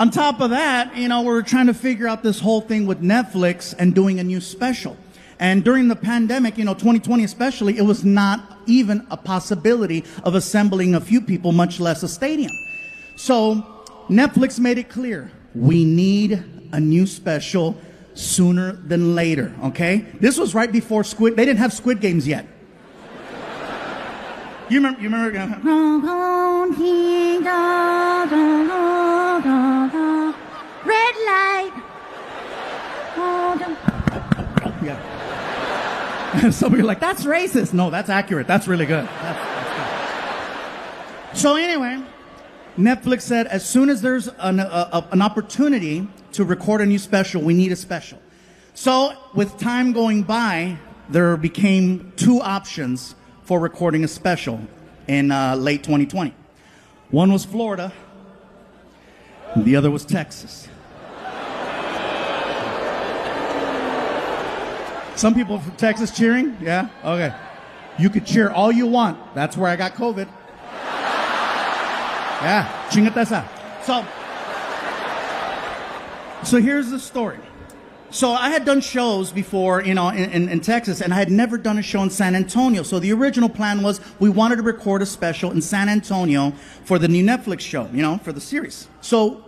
On top of that, we're trying to figure out this whole thing with Netflix and doing a new special. And during the pandemic, 2020 especially, it was not even a possibility of assembling a few people, much less a stadium. So Netflix made it clear, we need a new special sooner than later, okay? This was right before they didn't have Squid Games yet. You remember? Red light. Yeah. Some of you are like, that's racist. No, that's accurate. That's really good. That's good. So anyway, Netflix said as soon as there's an opportunity to record a new special, we need a special. So with time going by, there became two options for recording a special in late 2020. One was Florida, and the other was Texas. Some people from Texas cheering? Yeah? Okay. You could cheer all you want. That's where I got COVID. Yeah. Chingate esa. So here's the story. So I had done shows before, in Texas, and I had never done a show in San Antonio. So the original plan was we wanted to record a special in San Antonio for the new Netflix show, for the series. So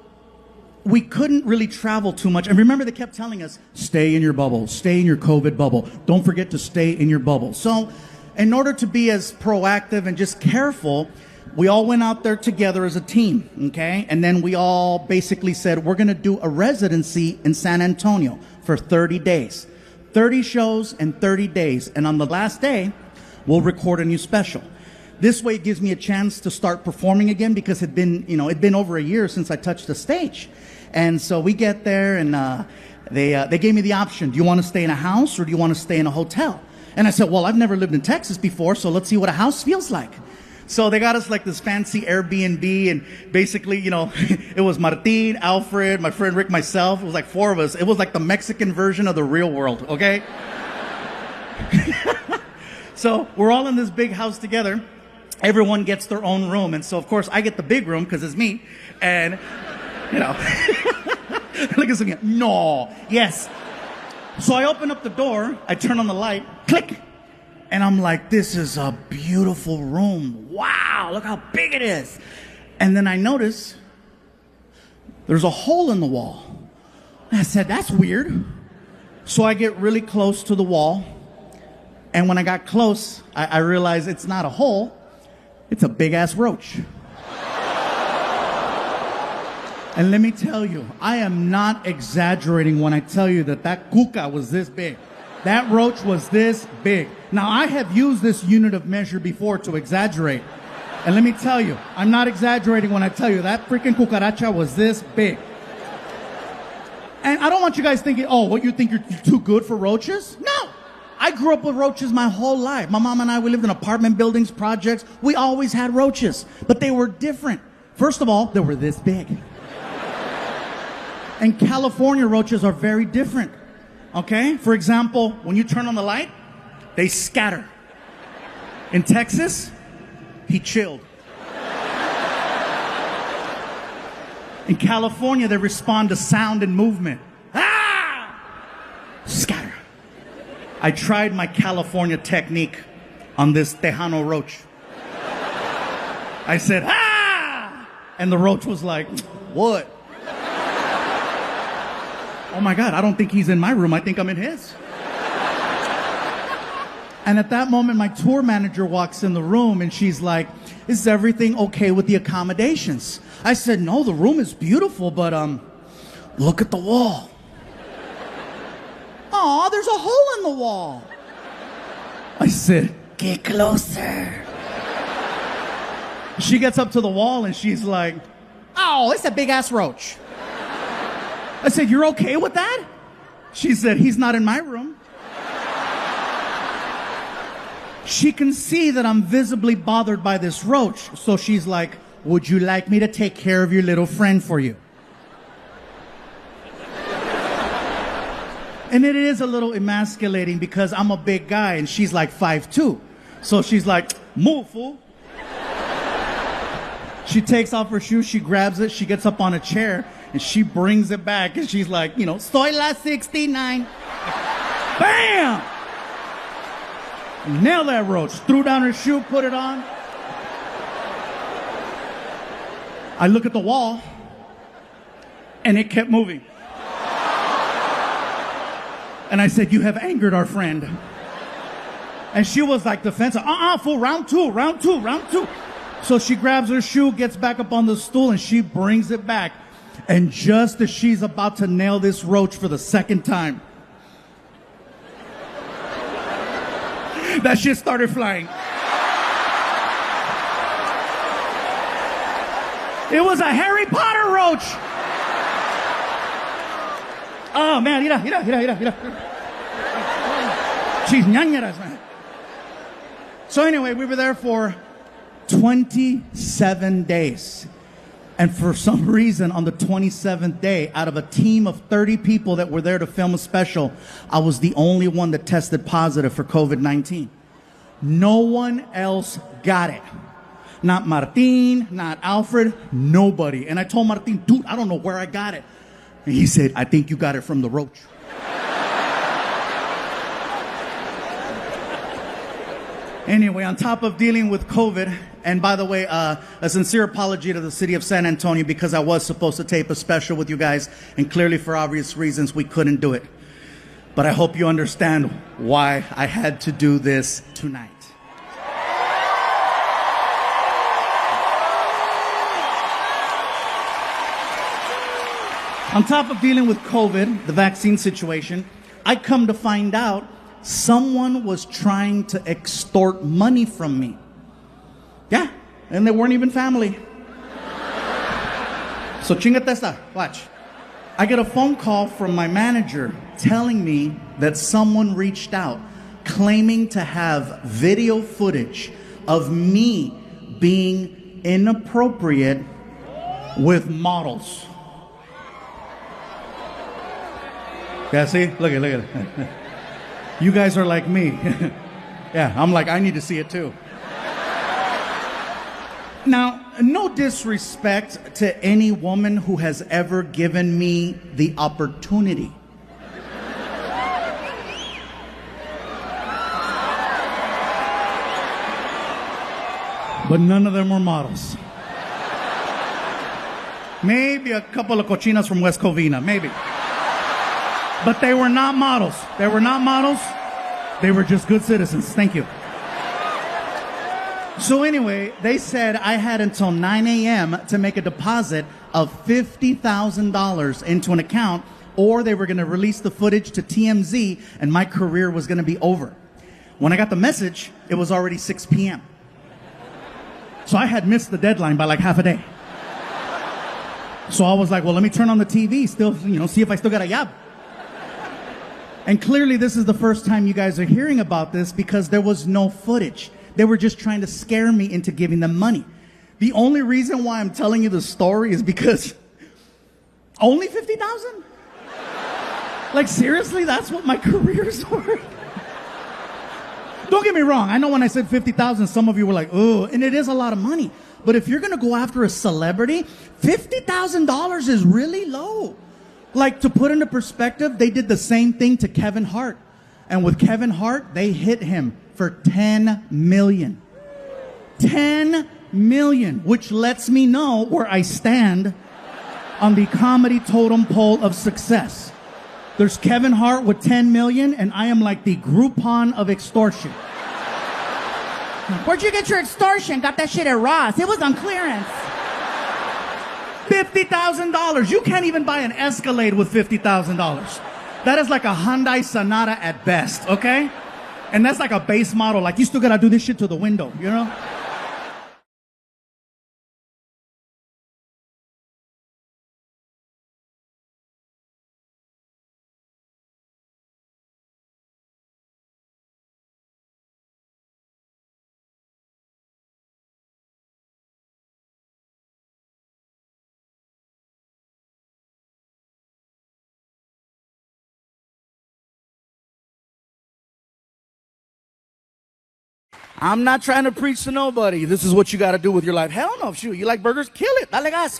we couldn't really travel too much. And remember, they kept telling us, stay in your bubble, stay in your COVID bubble. Don't forget to stay in your bubble. So in order to be as proactive and just careful, we all went out there together as a team, okay? And then we all basically said, we're going to do a residency in San Antonio for 30 days. 30 shows in 30 days. And on the last day, we'll record a new special. This way it gives me a chance to start performing again because it'd been over a year since I touched the stage. And so we get there and they gave me the option. Do you want to stay in a house or do you want to stay in a hotel? And I said, well, I've never lived in Texas before, so let's see what a house feels like. So they got us like this fancy Airbnb, and basically, it was Martin, Alfred, my friend Rick, myself. It was like four of us. It was like the Mexican version of the real world, okay? So we're all in this big house together. Everyone gets their own room. And so, of course, I get the big room because it's me. And, look at something. No. Yes. So I open up the door. I turn on the light. Click. And I'm like, this is a beautiful room. Wow, look how big it is. And then I notice there's a hole in the wall. And I said, that's weird. So I get really close to the wall. And when I got close, I realized it's not a hole. It's a big-ass roach. And let me tell you, I am not exaggerating when I tell you that cuca was this big. That roach was this big. Now, I have used this unit of measure before to exaggerate. And let me tell you, I'm not exaggerating when I tell you that freaking cucaracha was this big. And I don't want you guys thinking, oh, what, you think you're too good for roaches? No! I grew up with roaches my whole life. My mom and I, we lived in apartment buildings, projects. We always had roaches, but they were different. First of all, they were this big. And California roaches are very different. Okay? For example, when you turn on the light, they scatter. In Texas, he chilled. In California, they respond to sound and movement. Ah! Scatter. I tried my California technique on this Tejano roach. I said, ah! And the roach was like, what? Oh my God, I don't think he's in my room. I think I'm in his. And at that moment, my tour manager walks in the room and she's like, is everything okay with the accommodations? I said, no, the room is beautiful, but look at the wall. Aw, there's a hole in the wall. I said, get closer. She gets up to the wall and she's like, oh, it's a big ass roach. I said, you're okay with that? She said, he's not in my room. She can see that I'm visibly bothered by this roach. So she's like, would you like me to take care of your little friend for you? And it is a little emasculating because I'm a big guy and she's like 5'2". So she's like, move, fool. She takes off her shoes, she grabs it, she gets up on a chair, and she brings it back, and she's like, you know, soy la 69. Bam! Nailed that roach. Threw down her shoe, put it on. I look at the wall, and it kept moving. And I said, you have angered our friend. And she was like defensive. Fool, round two. So she grabs her shoe, gets back up on the stool, and she brings it back. And just as she's about to nail this roach for the second time, that shit started flying. It was a Harry Potter roach. Oh man, mira. She's ñañeras, man. So anyway, we were there for 27 days. And for some reason, on the 27th day, out of a team of 30 people that were there to film a special, I was the only one that tested positive for COVID-19. No one else got it. Not Martin, not Alfred, nobody. And I told Martin, dude, I don't know where I got it. And he said, I think you got it from the roach. Anyway, on top of dealing with COVID, and by the way, a sincere apology to the city of San Antonio because I was supposed to tape a special with you guys, and clearly for obvious reasons we couldn't do it. But I hope you understand why I had to do this tonight. On top of dealing with COVID, the vaccine situation, I come to find out someone was trying to extort money from me. Yeah, and they weren't even family. So chingate esta, watch. I get a phone call from my manager telling me that someone reached out claiming to have video footage of me being inappropriate with models. Yeah, see? Look at it. You guys are like me. Yeah, I'm like, I need to see it too. Now, no disrespect to any woman who has ever given me the opportunity. But none of them were models. Maybe a couple of cochinas from West Covina, maybe. But they were not models. They were not models. They were just good citizens. Thank you. So anyway, they said I had until 9 a.m. to make a deposit of $50,000 into an account, or they were going to release the footage to TMZ and my career was going to be over. When I got the message, it was already 6 p.m. So I had missed the deadline by like half a day. So I was like, well, let me turn on the TV, still, see if I still got a job. And clearly this is the first time you guys are hearing about this because there was no footage. They were just trying to scare me into giving them money. The only reason why I'm telling you the story is because only 50,000? Like seriously, that's what my career's worth? Don't get me wrong. I know when I said 50,000, some of you were like, oh, and it is a lot of money. But if you're going to go after a celebrity, $50,000 is really low. Like, to put into perspective, they did the same thing to Kevin Hart. And with Kevin Hart, they hit him for $10 million. $10 million, which lets me know where I stand on the comedy totem pole of success. There's Kevin Hart with 10 million, and I am like the Groupon of extortion. Where'd you get your extortion? Got that shit at Ross. It was on clearance. $50,000. You can't even buy an Escalade with $50,000. That is like a Hyundai Sonata at best, okay? And that's like a base model. Like, you still gotta do this shit to the window, you know? I'm not trying to preach to nobody. This is what you got to do with your life. Hell no, shoot. You like burgers? Kill it. Dale gas.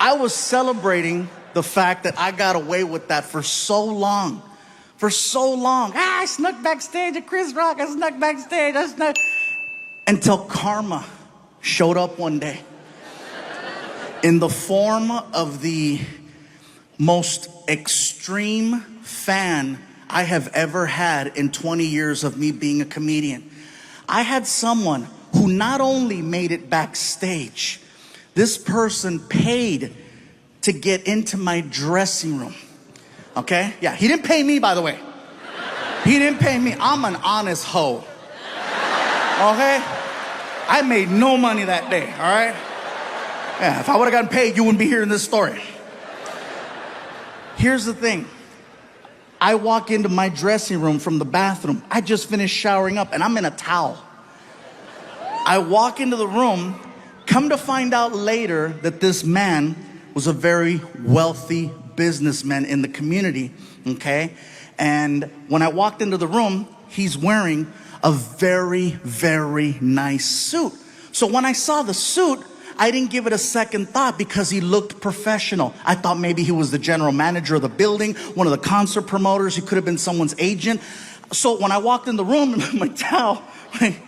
I was celebrating the fact that I got away with that for so long. For so long. I snuck backstage at Chris Rock. I snuck backstage. Until karma showed up one day in the form of the most extreme fan I have ever had in 20 years of me being a comedian. I had someone who not only made it backstage, this person paid to get into my dressing room. Okay? Yeah, he didn't pay me, by the way. He didn't pay me. I'm an honest hoe. Okay? I made no money that day, all right? Yeah, if I would have gotten paid, you wouldn't be hearing this story. Here's the thing. I walk into my dressing room from the bathroom. I just finished showering up and I'm in a towel. I walk into the room, come to find out later that this man was a very wealthy businessman in the community, okay? And when I walked into the room, he's wearing a very, very nice suit. So when I saw the suit, I didn't give it a second thought because he looked professional. I thought maybe he was the general manager of the building, one of the concert promoters. He could have been someone's agent. So when I walked in the room in my towel, like,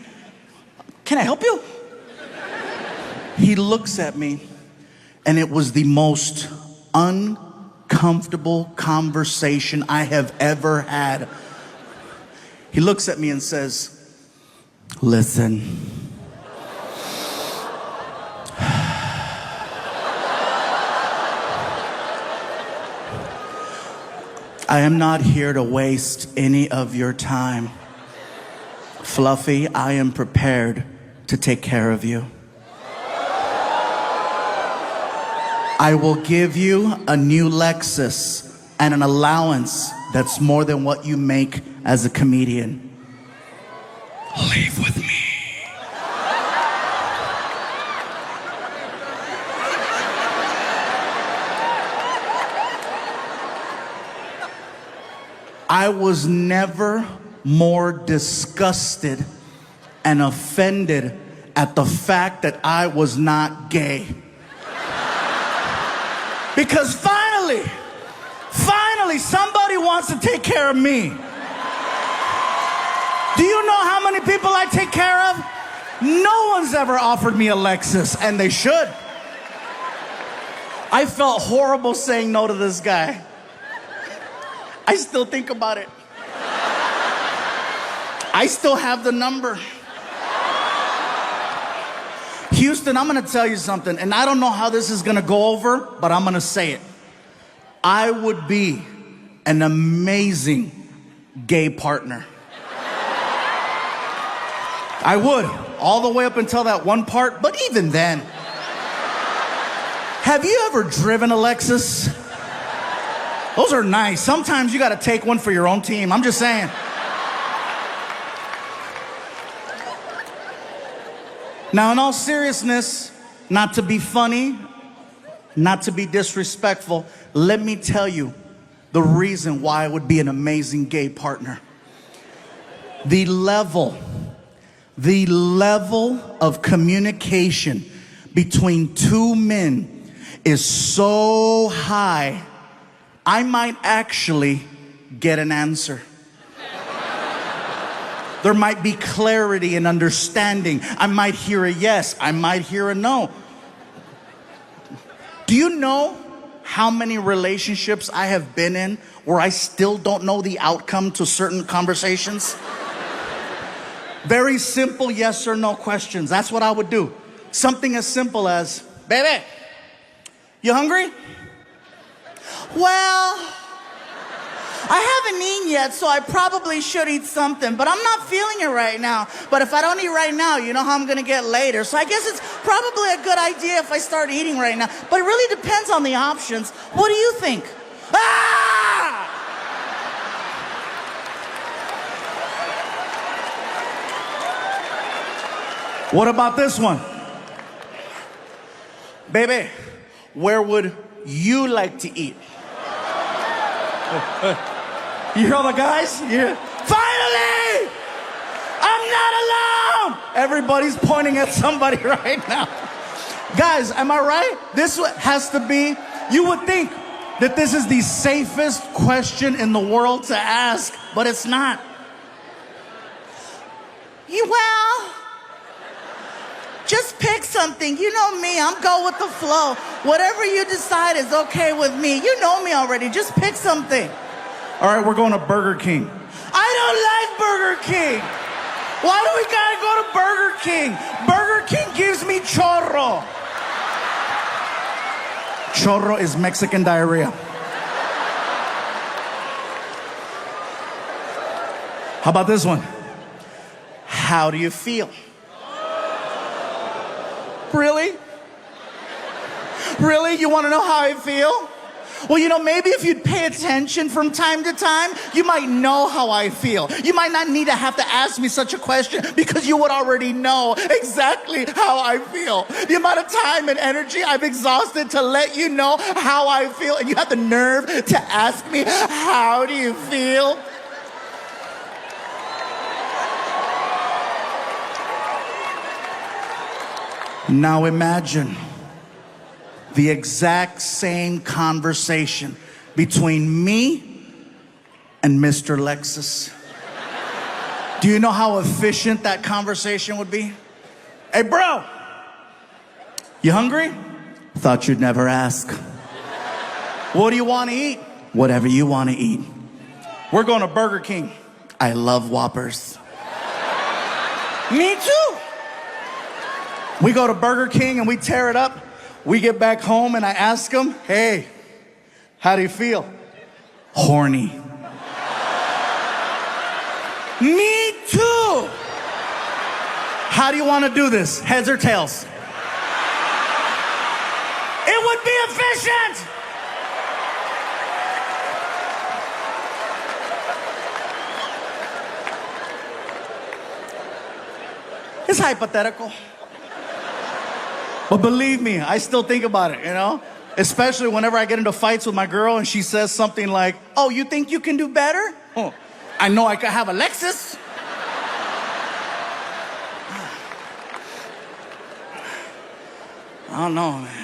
can I help you? He looks at me, and it was the most uncomfortable conversation I have ever had. He looks at me and says, listen. I am not here to waste any of your time. Fluffy, I am prepared to take care of you. I will give you a new Lexus and an allowance that's more than what you make as a comedian. Leave with me. I was never more disgusted and offended at the fact that I was not gay. Because finally, somebody wants to take care of me. Do you know how many people I take care of? No one's ever offered me a Lexus, and they should. I felt horrible saying no to this guy. I still think about it. I still have the number. Houston, I'm gonna tell you something, and I don't know how this is gonna go over, but I'm gonna say it. I would be an amazing gay partner. I would, all the way up until that one part, but even then. Have you ever driven a Lexus? Those are nice. Sometimes you gotta take one for your own team. I'm just saying. Now, in all seriousness, not to be funny, not to be disrespectful, let me tell you the reason why I would be an amazing gay partner. The level of communication between two men is so high, I might actually get an answer. There might be clarity and understanding. I might hear a yes. I might hear a no. Do you know how many relationships I have been in where I still don't know the outcome to certain conversations? Very simple yes or no questions. That's what I would do. Something as simple as, baby, you hungry? Well, I haven't eaten yet, so I probably should eat something, but I'm not feeling it right now. But if I don't eat right now, you know how I'm gonna get later. So I guess it's probably a good idea if I start eating right now. But it really depends on the options. What do you think? Ah! What about this one? Baby, where would you like to eat? You hear all the guys? Yeah. Finally! I'm not alone! Everybody's pointing at somebody right now. Guys, am I right? This has to be, you would think that this is the safest question in the world to ask, but it's not. Well, just pick something. You know me, I'm go with the flow. Whatever you decide is okay with me. You know me already. Just pick something. All right, we're going to Burger King. I don't like Burger King. Why do we gotta go to Burger King? Burger King gives me chorro. Chorro is Mexican diarrhea. How about this one? How do you feel? Really? Really? You want to know how I feel? Well, you know, maybe if you'd pay attention from time to time, you might know how I feel. You might not need to have to ask me such a question because you would already know exactly how I feel. The amount of time and energy I've exhausted to let you know how I feel, and you have the nerve to ask me, how do you feel? Now imagine the exact same conversation between me and Mr. Lexus. Do you know how efficient that conversation would be? Hey, bro, you hungry? Thought you'd never ask. What do you want to eat? Whatever you want to eat. We're going to Burger King. I love Whoppers. Me too. We go to Burger King and we tear it up. We get back home and I ask him, hey, how do you feel? Horny. Me too. How do you want to do this? Heads or tails? It would be efficient. It's hypothetical. But believe me, I still think about it, you know? Especially whenever I get into fights with my girl and she says something like, oh, you think you can do better? Oh, I know I could have a Lexus. I don't know, man.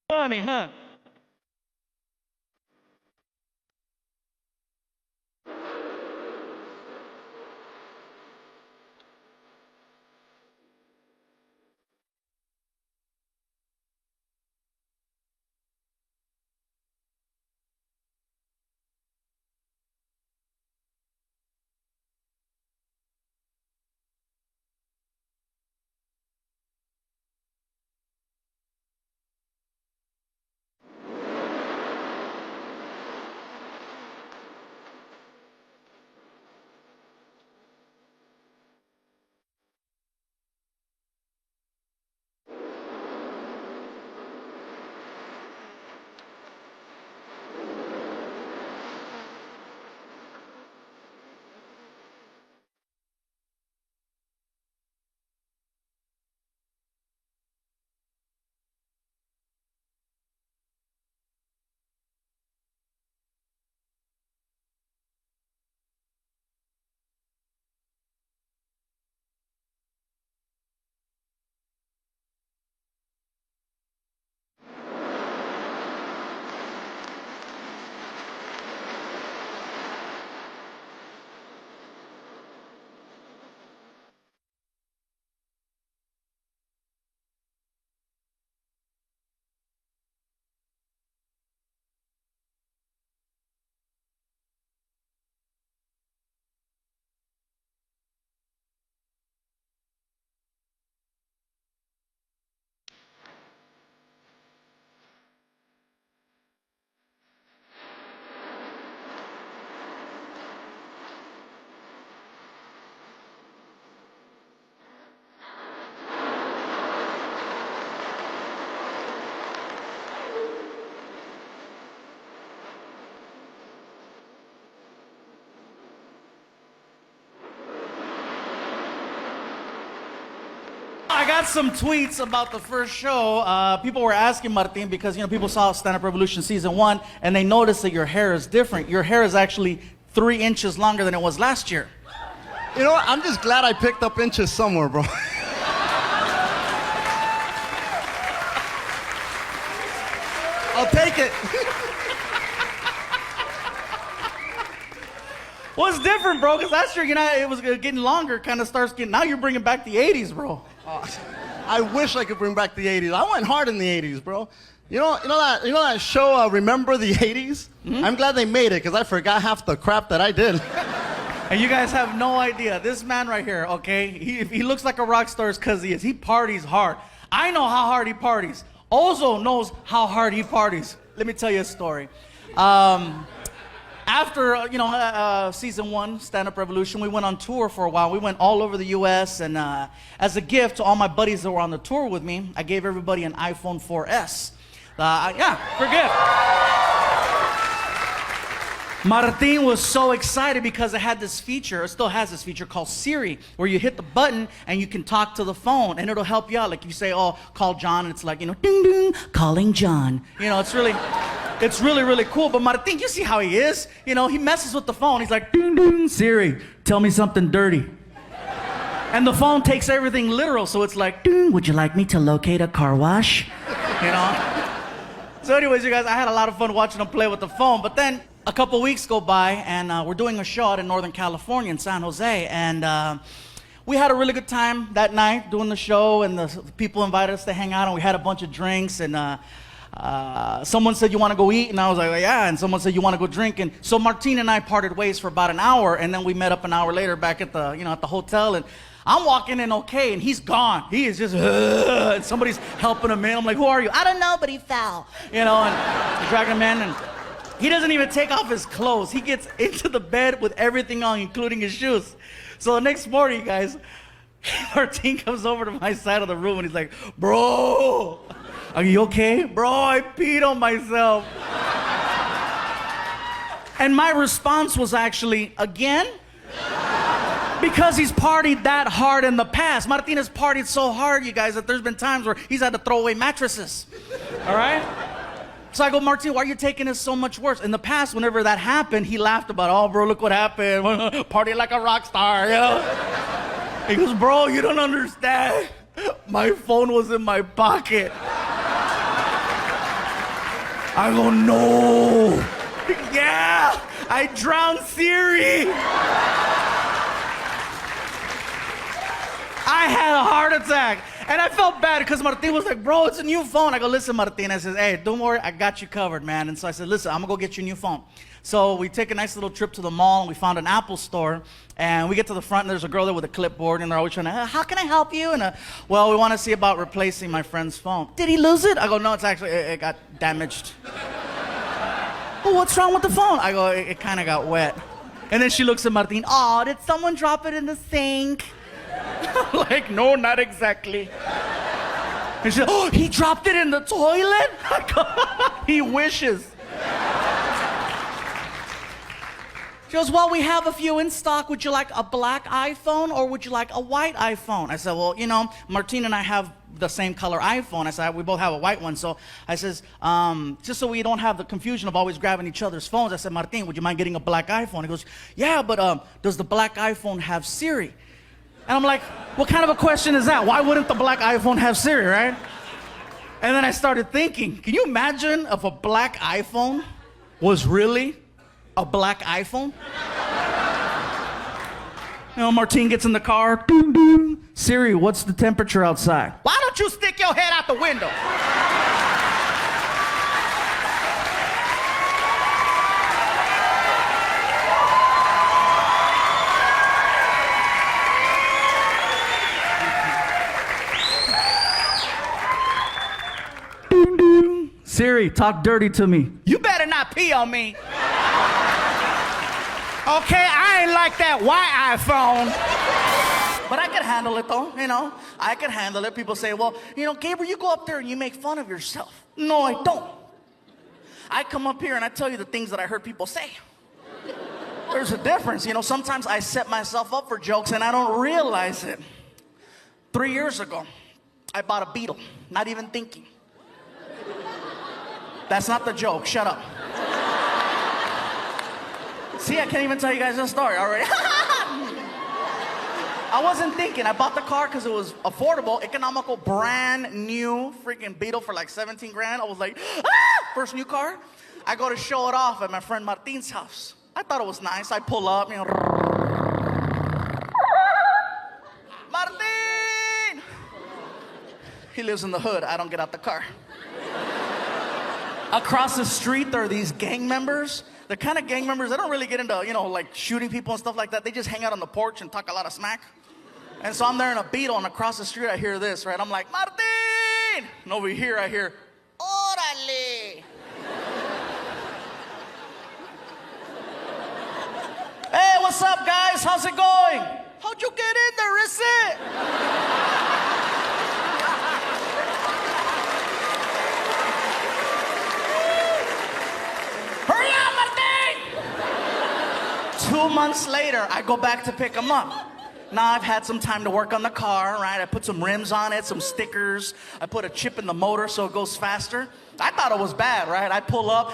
Funny, huh? I got some tweets about the first show. People were asking Martin because, people saw Stand Up Revolution season 1 and they noticed that your hair is different. Your hair is actually 3 inches longer than it was last year. You know what? I'm just glad I picked up inches somewhere, bro. I'll take it. What's different, bro? Because last year, it was getting longer, kind of starts getting, now you're bringing back the 80s, bro. I wish I could bring back the 80s. I went hard in the 80s, bro. You know that show, Remember the 80s? Mm-hmm. I'm glad they made it, because I forgot half the crap that I did. And you guys have no idea. This man right here, okay, if he looks like a rock star, it's because he is. He parties hard. I know how hard he parties. Ozo knows how hard he parties. Let me tell you a story. After, season 1, Stand Up Revolution, we went on tour for a while. We went all over the U.S., and as a gift to all my buddies that were on the tour with me, I gave everybody an iPhone 4S. For gift. Martin was so excited because it had this feature, it still has this feature called Siri, where you hit the button and you can talk to the phone, and it'll help you out. Like you say, oh, call John, and it's like, ding, ding, calling John. It's really, really cool. But Martin, you see how he is? He messes with the phone. He's like, ding, ding, Siri, tell me something dirty. And the phone takes everything literal, so it's like, ding, would you like me to locate a car wash? So anyways, you guys, I had a lot of fun watching him play with the phone. But then a couple weeks go by, and we're doing a show out in Northern California in San Jose. And we had a really good time that night doing the show, and the people invited us to hang out, and we had a bunch of drinks. And someone said, you want to go eat? And I was like, well, yeah. And someone said, you want to go drink? And so Martin and I parted ways for about an hour, and then we met up an hour later back at the, at the hotel. And I'm walking in okay, and he's gone. He is just, and somebody's helping him in. I'm like, who are you? I don't know, but he fell. And dragging him in, and he doesn't even take off his clothes. He gets into the bed with everything on, including his shoes. So the next morning, guys, Martin comes over to my side of the room, and he's like, bro, are you okay? Bro, I peed on myself. And my response was actually, again? Because he's partied that hard in the past. Martin has partied so hard, you guys, that there's been times where he's had to throw away mattresses. All right? So I go, Martin, why are you taking this so much worse? In the past, whenever that happened, he laughed about, oh, bro, look what happened. Party like a rock star, He goes, bro, you don't understand. My phone was in my pocket. I go, no. Yeah, I drowned Siri. I had a heart attack. And I felt bad because Martin was like, bro, it's a new phone. I go, listen, Martin. I said, hey, don't worry. I got you covered, man. And so I said, listen, I'm going to go get you a new phone. So we take a nice little trip to the mall, and we found an Apple store. And we get to the front, and there's a girl there with a clipboard, and they're always trying to, how can I help you? And, well, we want to see about replacing my friend's phone. Did he lose it? I go, no, it's actually, it got damaged. Well, what's wrong with the phone? I go, it kind of got wet. And then she looks at Martin. Oh, did someone drop it in the sink? Like, no, not exactly. And she said, oh, he dropped it in the toilet? He wishes. She goes, well, we have a few in stock. Would you like a black iPhone or would you like a white iPhone? I said, well, you know, Martin and I have the same color iPhone. I said, we both have a white one. So I says, just so we don't have the confusion of always grabbing each other's phones, I said, Martin, would you mind getting a black iPhone? He goes, yeah, but does the black iPhone have Siri? And I'm like, what kind of a question is that? Why wouldn't the black iPhone have Siri, right? And then I started thinking, can you imagine if a black iPhone was really a black iPhone? You know, Martin gets in the car. Boom, boom. Siri, what's the temperature outside? Why don't you stick your head out the window? Siri, talk dirty to me. You better not pee on me. Okay, I ain't like that white iPhone. But I could handle it though, you know. I could handle it. People say, well, you know, Gabriel, you go up there and you make fun of yourself. No, I don't. I come up here and I tell you the things that I heard people say. There's a difference, you know. Sometimes I set myself up for jokes and I don't realize it. 3 years ago, I bought a Beetle, not even thinking. That's not the joke. Shut up. See, I can't even tell you guys a story already. I wasn't thinking. I bought the car because it was affordable, economical, brand new freaking Beetle for like 17 grand. I was like, ah! First new car. I go to show it off at my friend Martin's house. I thought it was nice. I pull up, you know. Martin! He lives in the hood. I don't get out the car. Across the street, there are these gang members. The kind of gang members, they don't really get into, you know, like shooting people and stuff like that. They just hang out on the porch and talk a lot of smack. And so I'm there in a Beetle, and across the street, I hear this, right? I'm like, Martin! And over here, I hear, Órale! Hey, what's up, guys? How's it going? How'd you get in there, is it? Hurry up, Martin! 2 months later, I go back to pick him up. Now I've had some time to work on the car, right? I put some rims on it, some stickers. I put a chip in the motor so it goes faster. I thought it was bad, right? I pull up.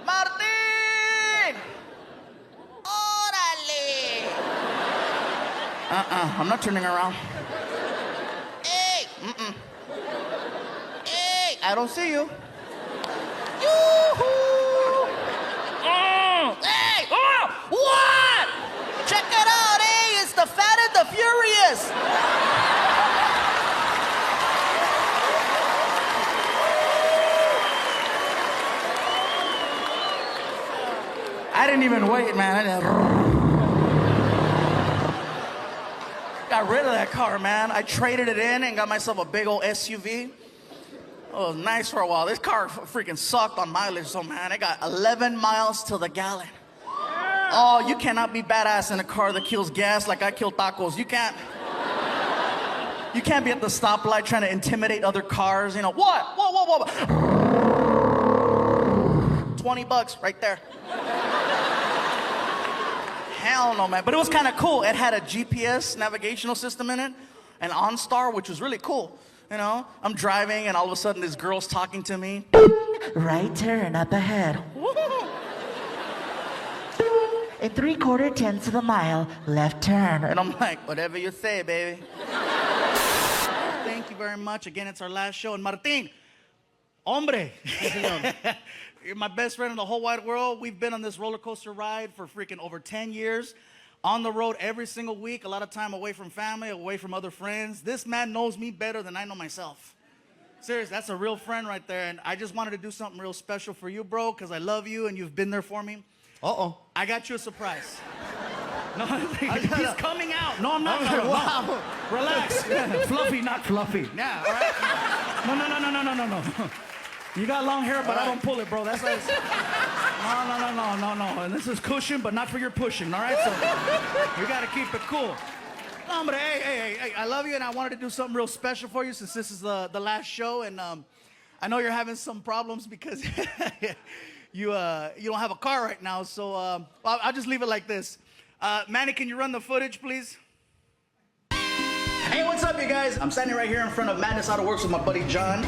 Martin! Órale! I'm not turning around. Hey! Hey! I don't see you. Yoo-hoo! Hey! Oh! What? Check it out, hey! It's the Fat and the Furious! I didn't even wait, man. Got rid of that car, man. I traded it in and got myself a big old SUV. It was nice for a while. This car freaking sucked on mileage, so man, it got 11 miles to the gallon. Oh, you cannot be badass in a car that kills gas like I kill tacos. You can't be at the stoplight trying to intimidate other cars. You know, what? Whoa. $20 right there. Hell no, man. But it was kind of cool. It had a GPS navigational system in it, an OnStar, which was really cool. You know, I'm driving and all of a sudden this girl's talking to me. Right turn up ahead. In 3/4 tenths of a mile, left turn. And I'm like, whatever you say, baby. Thank you very much. Again, it's our last show. And Martin, hombre, you're my best friend in the whole wide world. We've been on this roller coaster ride for freaking over 10 years. On the road every single week, a lot of time away from family, away from other friends. This man knows me better than I know myself. Seriously, that's a real friend right there. And I just wanted to do something real special for you, bro, because I love you and you've been there for me. Uh-oh. I got you a surprise. No, he's coming out. No, I'm not. Wow. Relax. Fluffy, not fluffy. Yeah, all right? No. You got long hair, but I don't pull it, bro. That's like... No. And this is cushion, but not for your pushing, all right? So we got to keep it cool. No, but hey, I love you, and I wanted to do something real special for you since this is the last show, and I know you're having some problems because you don't have a car right now, so I'll just leave it like this. Manny, can you run the footage, please? Hey, what's up, you guys? I'm standing right here in front of Madness Auto Works with my buddy John.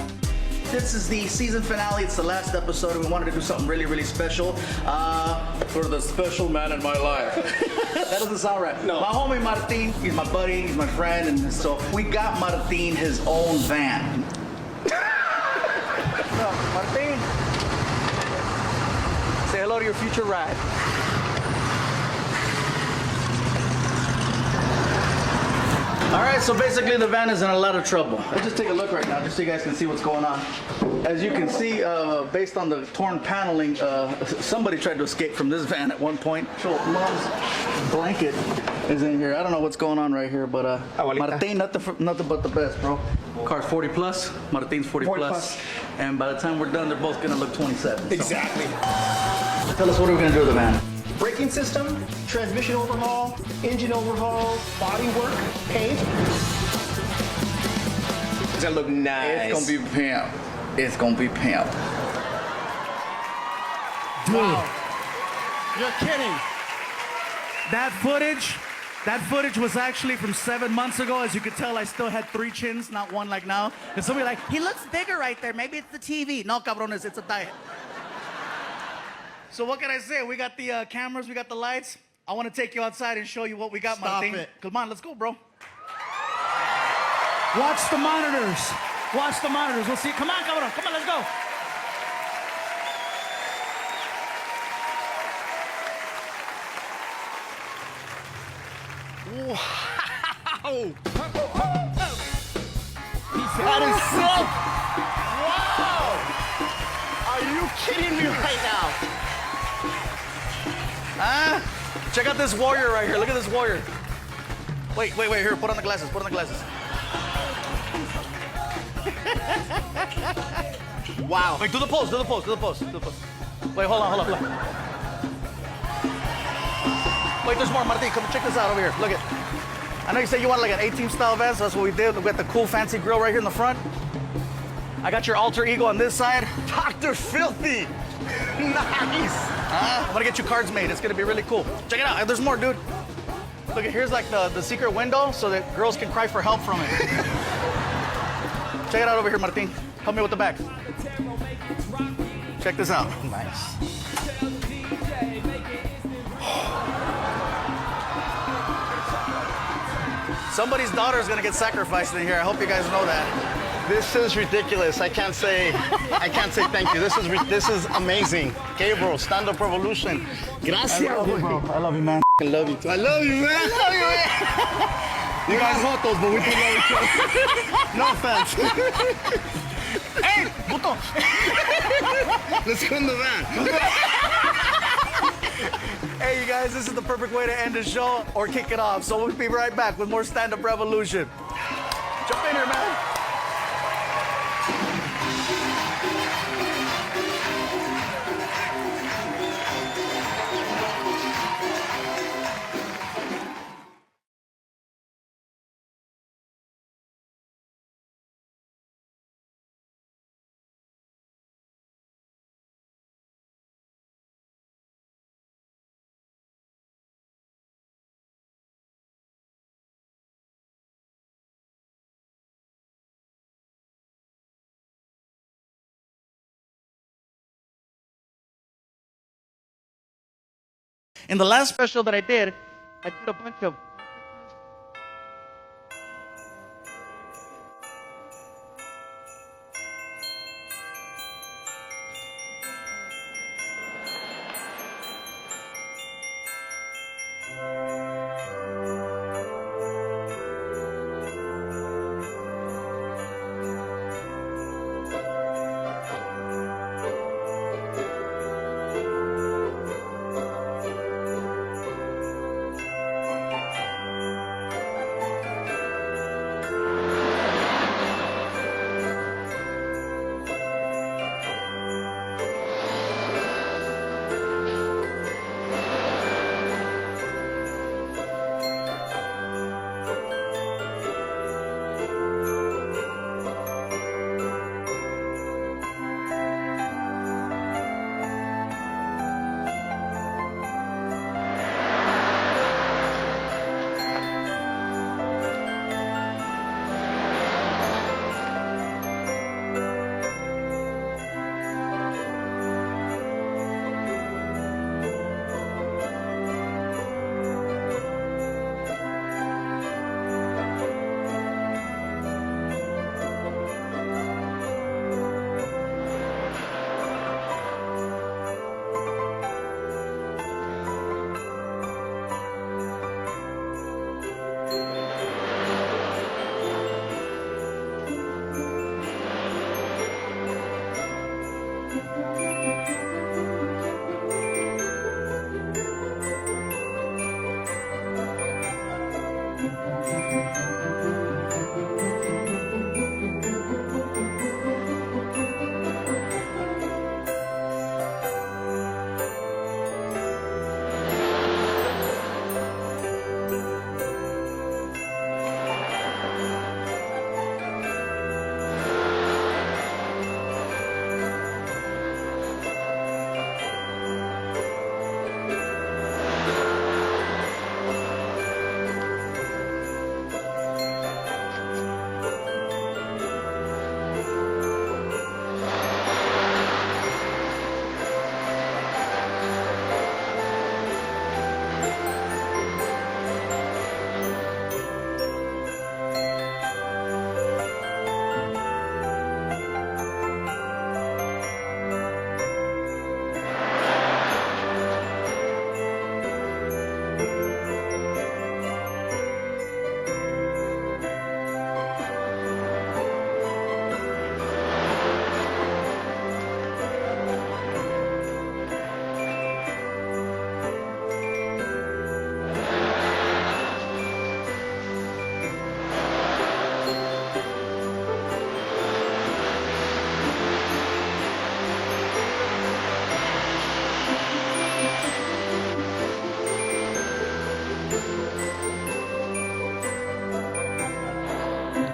This is the season finale. It's the last episode, and we wanted to do something really, really special for the special man in my life. That doesn't sound right. No. My homie Martin, he's my buddy, he's my friend, and so we got Martin his own van. So, Martin, say hello to your future ride. All right, so basically the van is in a lot of trouble. Let's just take a look right now, just so you guys can see what's going on. As you can see, based on the torn paneling, somebody tried to escape from this van at one point. So mom's blanket is in here. I don't know what's going on right here, but Martin, nothing but the best, bro. Car's 40 plus, Martin's 40 plus, and by the time we're done, they're both gonna look 27. So. Exactly. Tell us what are we gonna do with the van? Braking system, transmission overhaul, engine overhaul, body work, paint. It's gonna look nice. It's gonna be pimp. It's gonna be pimp. Dude. Wow. You're kidding. That footage was actually from 7 months ago. As you could tell, I still had 3 chins, not one like now. And somebody like, he looks bigger right there. Maybe it's the TV. No, cabrones, it's a diet. So what can I say? We got the cameras, we got the lights. I want to take you outside and show you what we got, Martin. Stop it. Come on, let's go, bro. Watch the monitors. Watch the monitors. We'll see. Come on, cabrón. Come on, let's go. Wow. That is sick. Wow. Are you kidding me right now? Check out this warrior right here. Look at this warrior. Wait. Here, put on the glasses. Wow. Wait, do the pose. Wait, hold on. Wait, there's more, Martin. Come check this out over here. Look it. I know you said you want like an A-Team style van, so that's what we did. We got the cool fancy grill right here in the front. I got your alter ego on this side. Dr. Filthy. Nice. I'm gonna get you cards made. It's gonna be really cool. Check it out. There's more, dude. Look, here's like the secret window so that girls can cry for help from it. Check it out over here, Martin. Help me with the back. Check this out. Nice. Somebody's daughter is gonna get sacrificed in here. I hope you guys know that. This is ridiculous. I can't say thank you. This is amazing. Gabriel, stand-up revolution. Gracias, bro. I love you, man. I love you too. I love you, man. You guys jotos, but we do love each other. No offense. Hey, puto. Let's go in the van. Hey, you guys, this is the perfect way to end the show or kick it off. So we'll be right back with more stand-up revolution. Jump in here, man. In the last special that I did a bunch of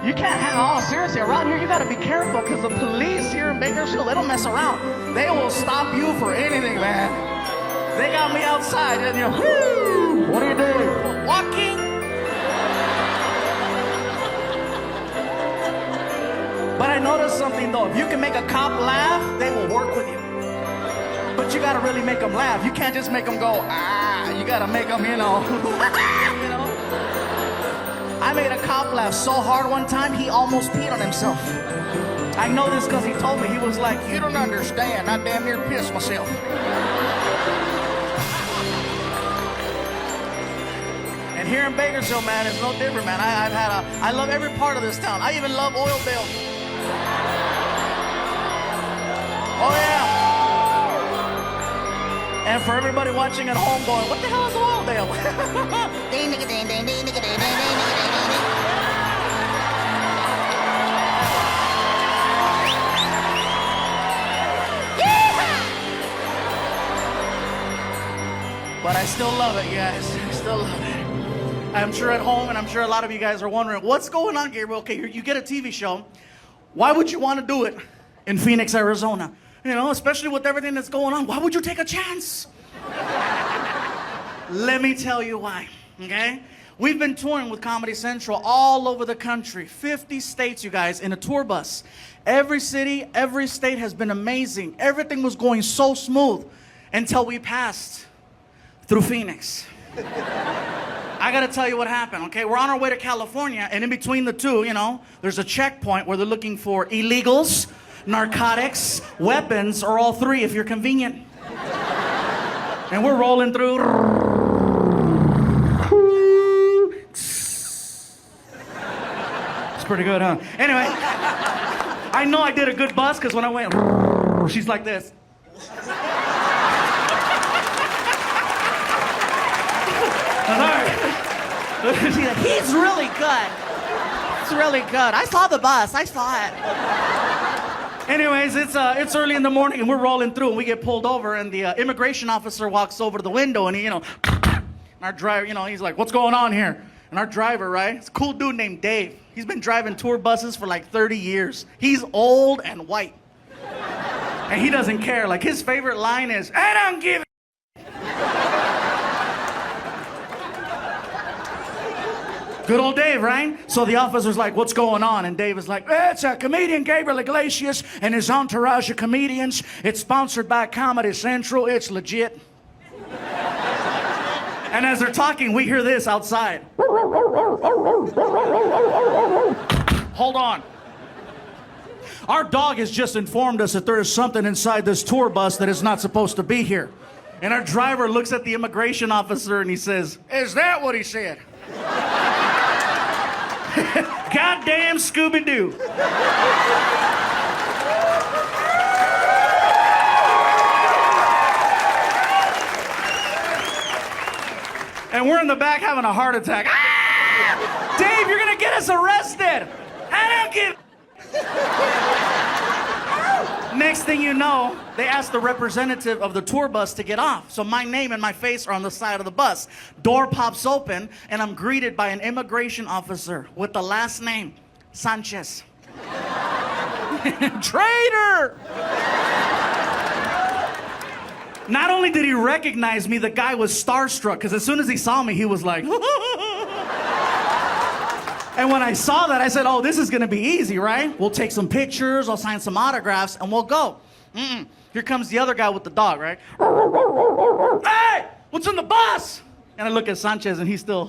You can't have, oh, seriously, around here you gotta be careful because the police here in Bakersfield, they don't mess around. They will stop you for anything, man. They got me outside and whoo, what are you doing? Walking. But I noticed something though, if you can make a cop laugh, they will work with you. But you gotta really make them laugh. You can't just make them go, ah, you gotta make them, you know. I made a cop laugh so hard one time, he almost peed on himself. I know this because he told me. He was like, you don't understand. I damn near pissed myself. And here in Bakersfield, man, it's no different, man. I love every part of this town. I even love Oildale. Oh, yeah. And for everybody watching at home going, what the hell is Oildale? But I still love it, guys. I still love it. I'm sure at home, and I'm sure a lot of you guys are wondering, what's going on, Gabriel? Okay, you get a TV show. Why would you want to do it in Phoenix, Arizona? You know, especially with everything that's going on. Why would you take a chance? Let me tell you why, okay? We've been touring with Comedy Central all over the country. 50 states, you guys, in a tour bus. Every city, every state has been amazing. Everything was going so smooth until we passed through Phoenix. I gotta tell you what happened, okay? We're on our way to California, and in between the two, you know, there's a checkpoint where they're looking for illegals, narcotics, weapons, or all three if you're convenient. And we're rolling through. It's pretty good, huh? Anyway, I know I did a good bus because when I went, she's like this. He's really good. It's really good. I saw the bus. I saw it. Anyways, it's early in the morning and we're rolling through and we get pulled over and the immigration officer walks over to the window and he, you know, our driver, you know, he's like, what's going on here? And our driver, right? It's a cool dude named Dave. He's been driving tour buses for like 30 years. He's old and white. And he doesn't care. Like his favorite line is, I don't give a Good old Dave, right? So the officer's like, what's going on? And Dave is like, it's a comedian, Gabriel Iglesias, and his entourage of comedians. It's sponsored by Comedy Central. It's legit. And as they're talking, we hear this outside. Hold on. Our dog has just informed us that there is something inside this tour bus that is not supposed to be here. And our driver looks at the immigration officer and he says, is that what he said? Goddamn Scooby-Doo. And we're in the back having a heart attack. Ah! Dave, you're gonna get us arrested. I don't give. Next thing you know, they asked the representative of the tour bus to get off. So my name and my face are on the side of the bus. Door pops open, and I'm greeted by an immigration officer with the last name, Sanchez. Traitor! Not only did he recognize me, the guy was starstruck, because as soon as he saw me, he was like, And when I saw that, I said, oh, this is gonna be easy, right? We'll take some pictures, I'll sign some autographs, and we'll go. Here comes the other guy with the dog, right? Hey, what's in the bus? And I look at Sanchez and he's still,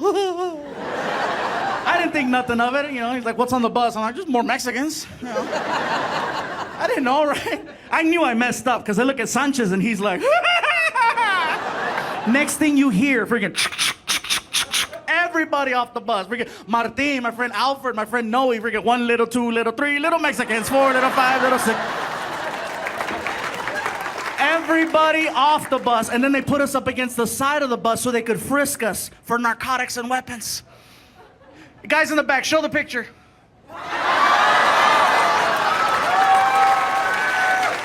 I didn't think nothing of it, you know, he's like, what's on the bus? I'm like, just more Mexicans, you know. I didn't know, right? I knew I messed up, because I look at Sanchez and he's like, next thing you hear, freaking, everybody off the bus. Freaking Martin, my friend Alfred, my friend Noe, freaking 1 little, 2 little, 3 little Mexicans, 4 little, 5 little, 6. Everybody off the bus, and then they put us up against the side of the bus so they could frisk us for narcotics and weapons. Guys in the back, show the picture.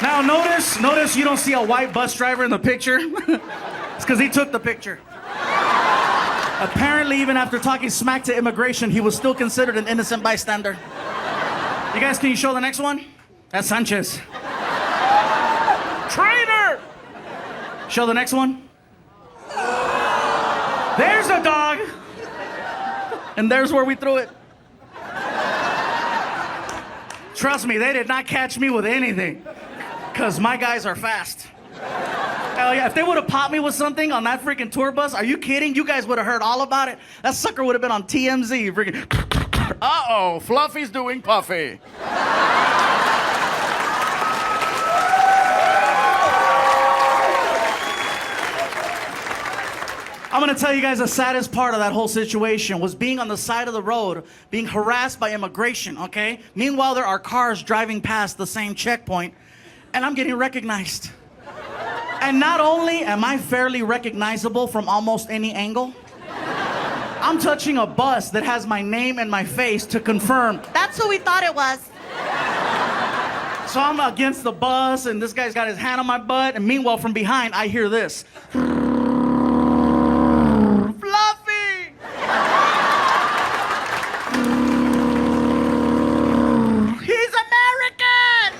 Now notice you don't see a white bus driver in the picture. It's because he took the picture. Apparently, even after talking smack to immigration, he was still considered an innocent bystander. You guys, can you show the next one? That's Sanchez. Traitor! Show the next one. There's a dog. And there's where we threw it. Trust me, they did not catch me with anything. Because my guys are fast. Hell yeah, if they would have popped me with something on that freaking tour bus, are you kidding? You guys would have heard all about it. That sucker would have been on TMZ. Freaking, uh-oh, Fluffy's doing Puffy. I'm gonna tell you guys the saddest part of that whole situation was being on the side of the road, being harassed by immigration, okay? Meanwhile, there are cars driving past the same checkpoint, and I'm getting recognized. And not only am I fairly recognizable from almost any angle, I'm touching a bus that has my name and my face to confirm. That's who we thought it was. So I'm against the bus, and this guy's got his hand on my butt, and meanwhile, from behind, I hear this. Fluffy! He's American!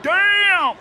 Damn!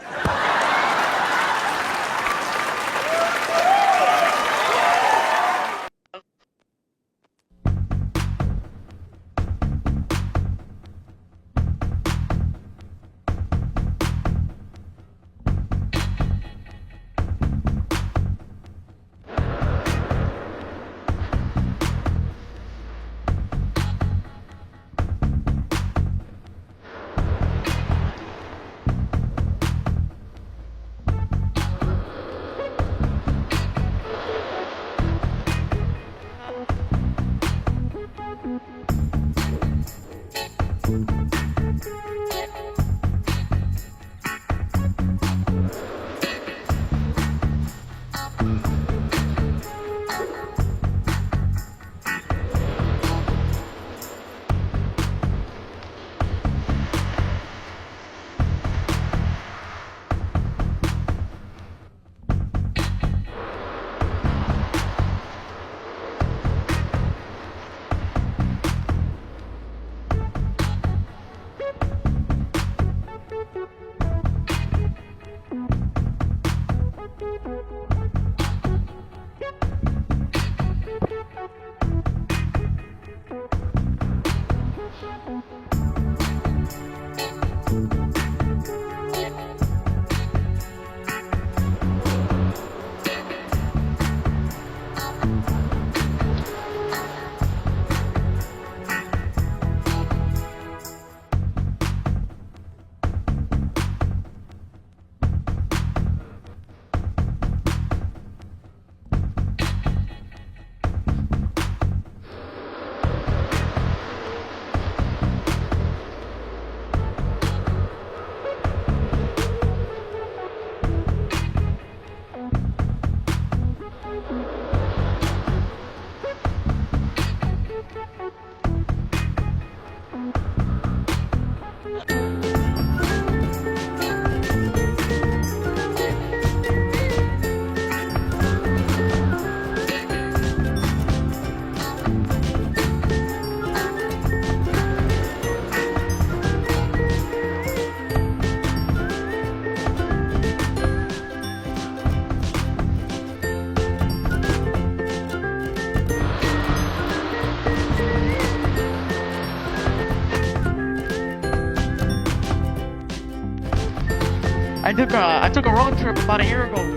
I took a road trip about a year ago.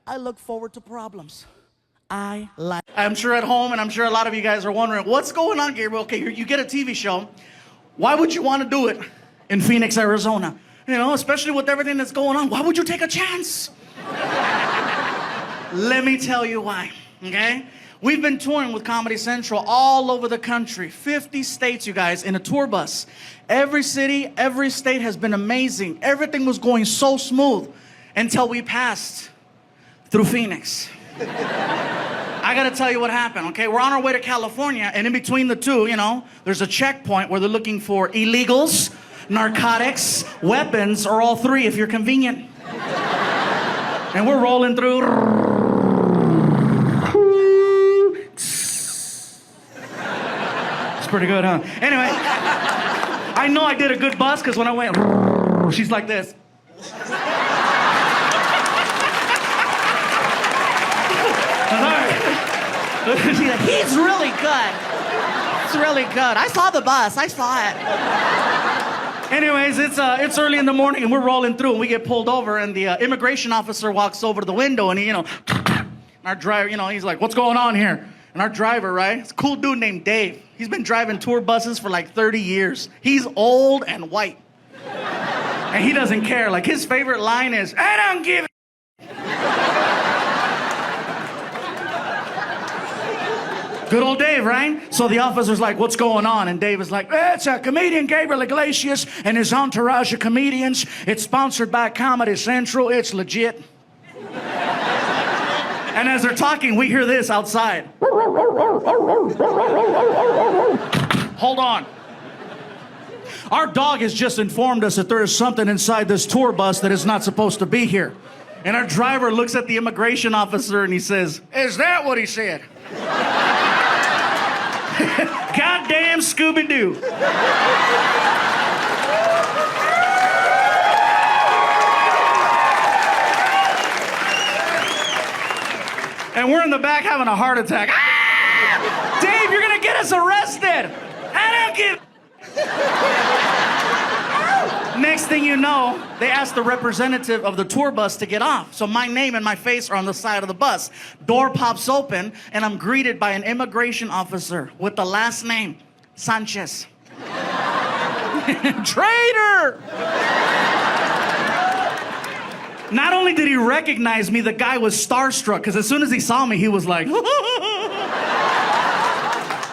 I look forward to problems. I'm sure at home, and I'm sure a lot of you guys are wondering, what's going on, Gabriel? Okay, you get a TV show. Why would you want to do it in Phoenix, Arizona? You know, especially with everything that's going on. Why would you take a chance? Let me tell you why, okay? We've been touring with Comedy Central all over the country, 50 states, you guys, in a tour bus. Every city, every state has been amazing. Everything was going so smooth until we passed through Phoenix. I gotta tell you what happened, okay? We're on our way to California, and in between the two, you know, there's a checkpoint where they're looking for illegals, narcotics, weapons, or all three if you're convenient. And we're rolling through. It's pretty good, huh? Anyway, I know I did a good bus because when I went, she's like this. He's really good. It's really good. I saw the bus. I saw it. Anyways, it's early in the morning and we're rolling through and we get pulled over and the immigration officer walks over to the window and he, our driver, he's like, what's going on here? And our driver, right? It's a cool dude named Dave. He's been driving tour buses for like 30 years. He's old and white. And he doesn't care. Like his favorite line is, I don't give a Good old Dave, right? So the officer's like, what's going on? And Dave is like, it's a comedian, Gabriel Iglesias, and his entourage of comedians. It's sponsored by Comedy Central. It's legit. And as they're talking, we hear this outside. Hold on. Our dog has just informed us that there is something inside this tour bus that is not supposed to be here. And our driver looks at the immigration officer and he says, is that what he said? Goddamn Scooby-Doo. And we're in the back having a heart attack. Ah! Dave, you're gonna get us arrested. I don't give. Next thing you know, they asked the representative of the tour bus to get off. So my name and my face are on the side of the bus. Door pops open, and I'm greeted by an immigration officer with the last name, Sanchez. Traitor! Not only did he recognize me, the guy was starstruck, because as soon as he saw me, he was like...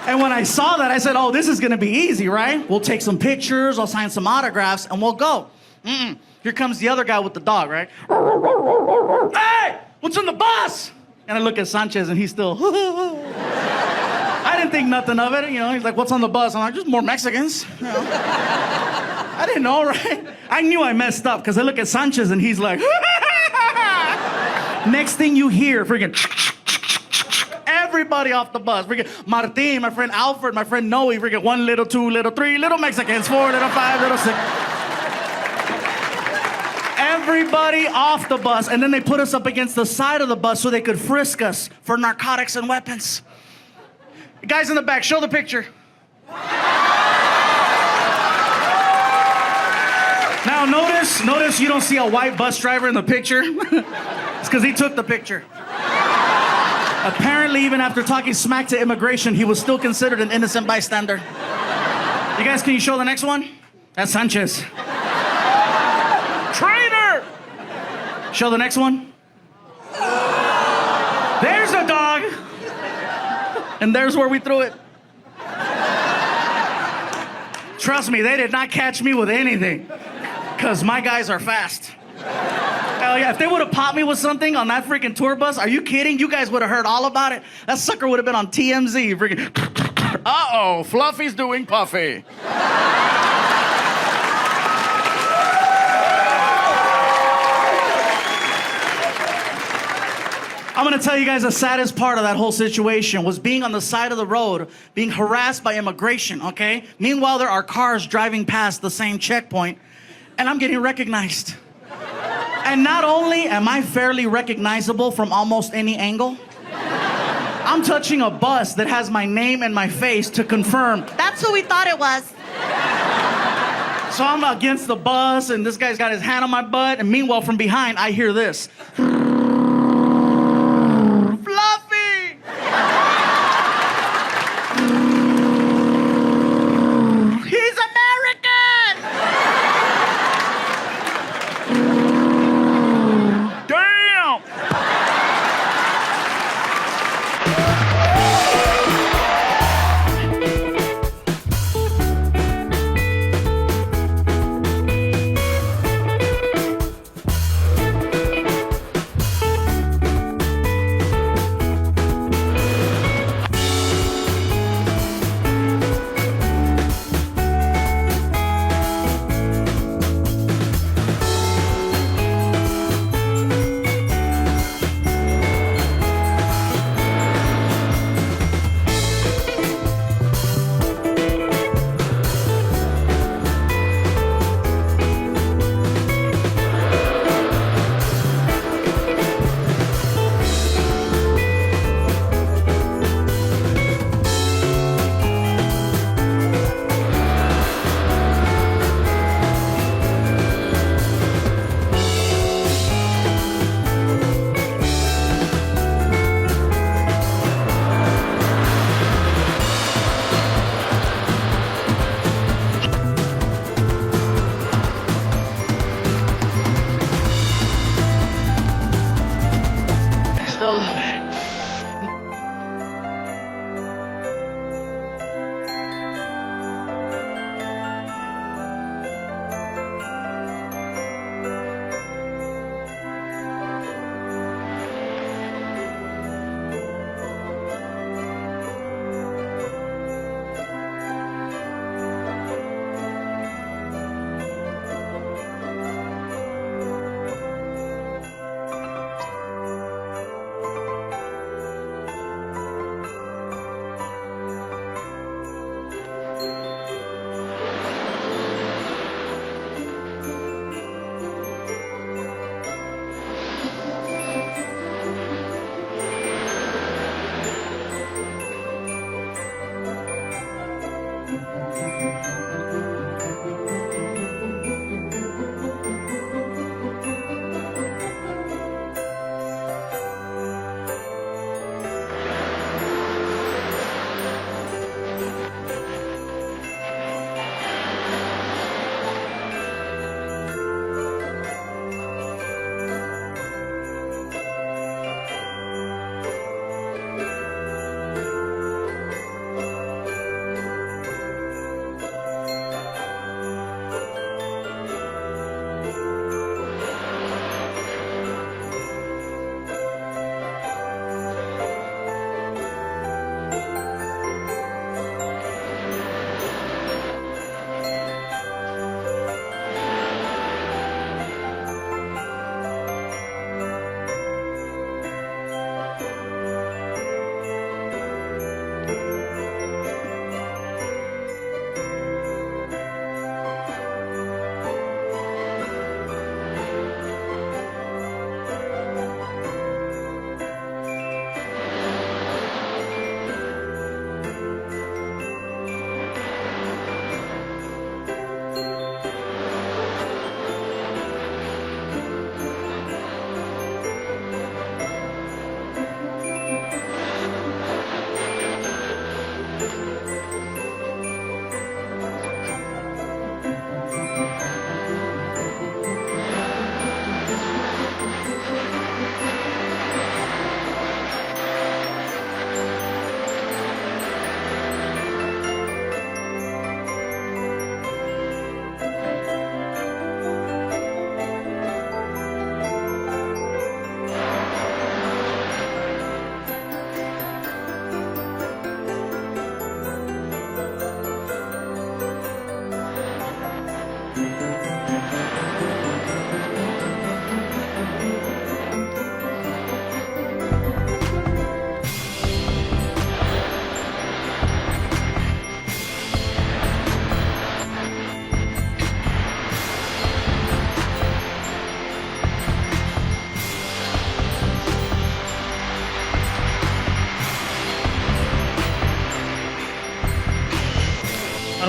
And when I saw that, I said, oh, this is gonna be easy, right? We'll take some pictures, I'll sign some autographs, and we'll go. Here comes the other guy with the dog, right? Hey, what's in the bus? And I look at Sanchez, and he's still, I didn't think nothing of it, he's like, what's on the bus? I'm like, just more Mexicans, I didn't know, right? I knew I messed up, because I look at Sanchez, and he's like, next thing you hear, freaking, everybody off the bus. Freaking Martin, my friend Alfred, my friend Noe, freaking 1 little, 2 little, 3 little Mexicans, 4 little, 5 little, 6. Everybody off the bus, and then they put us up against the side of the bus so they could frisk us for narcotics and weapons. Guys in the back, show the picture. Now notice you don't see a white bus driver in the picture. It's because he took the picture. Apparently, even after talking smack to immigration, he was still considered an innocent bystander. You guys, can you show the next one? That's Sanchez. Traitor! Show the next one. There's a dog. And there's where we threw it. Trust me, they did not catch me with anything. Because my guys are fast. Hell yeah, if they would have popped me with something on that freaking tour bus, are you kidding? You guys would have heard all about it. That sucker would have been on TMZ. Freaking, uh-oh, Fluffy's doing Puffy. I'm gonna tell you guys the saddest part of that whole situation was being on the side of the road, being harassed by immigration, okay? Meanwhile, there are cars driving past the same checkpoint, and I'm getting recognized. And not only am I fairly recognizable from almost any angle, I'm touching a bus that has my name and my face to confirm. That's who we thought it was. So I'm against the bus, and this guy's got his hand on my butt, and meanwhile, from behind, I hear this.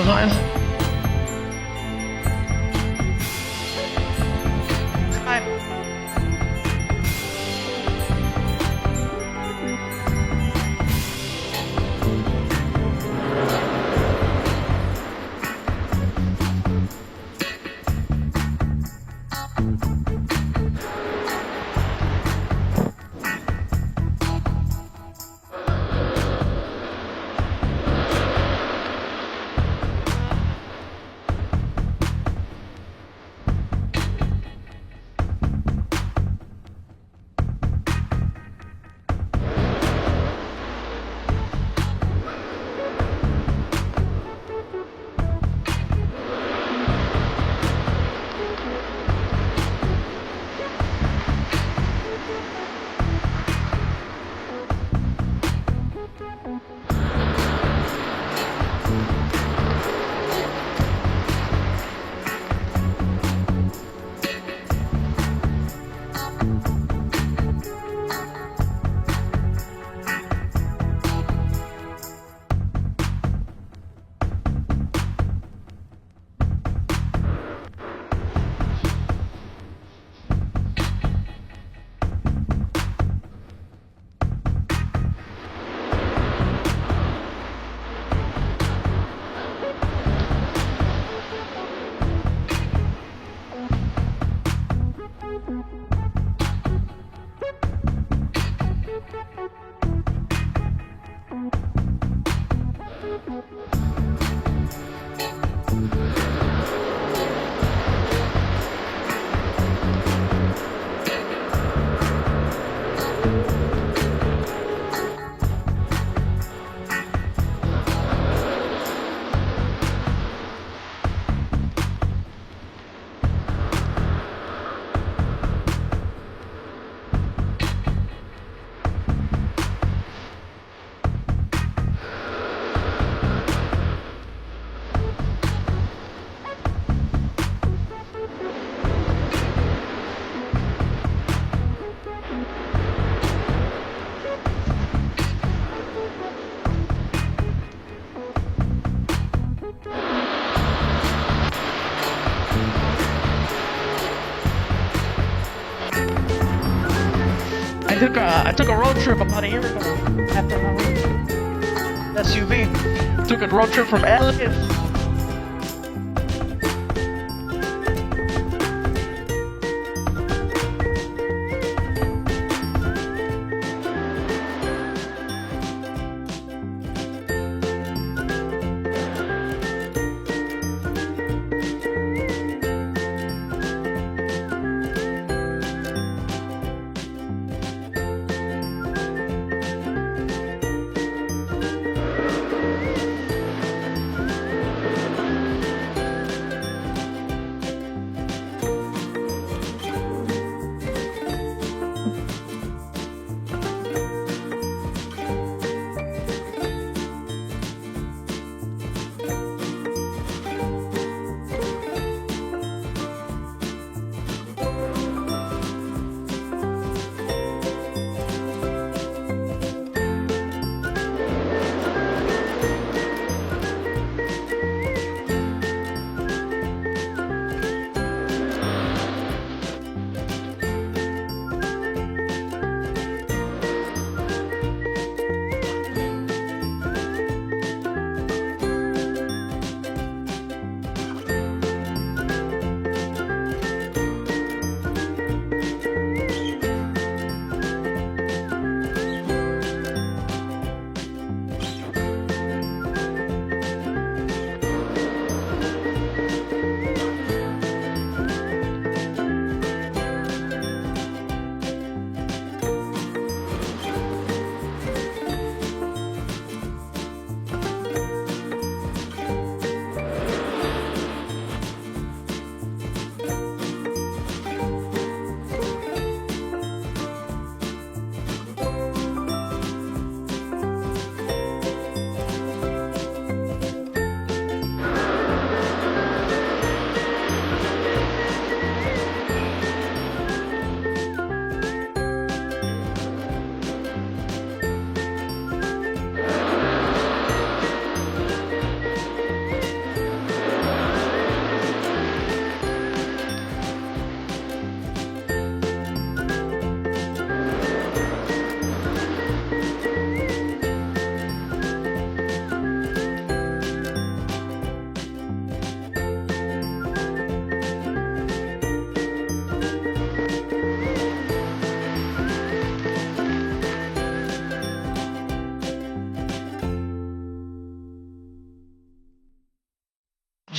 signs. I took a road trip about a year ago after my SUV. Took a road trip from LA.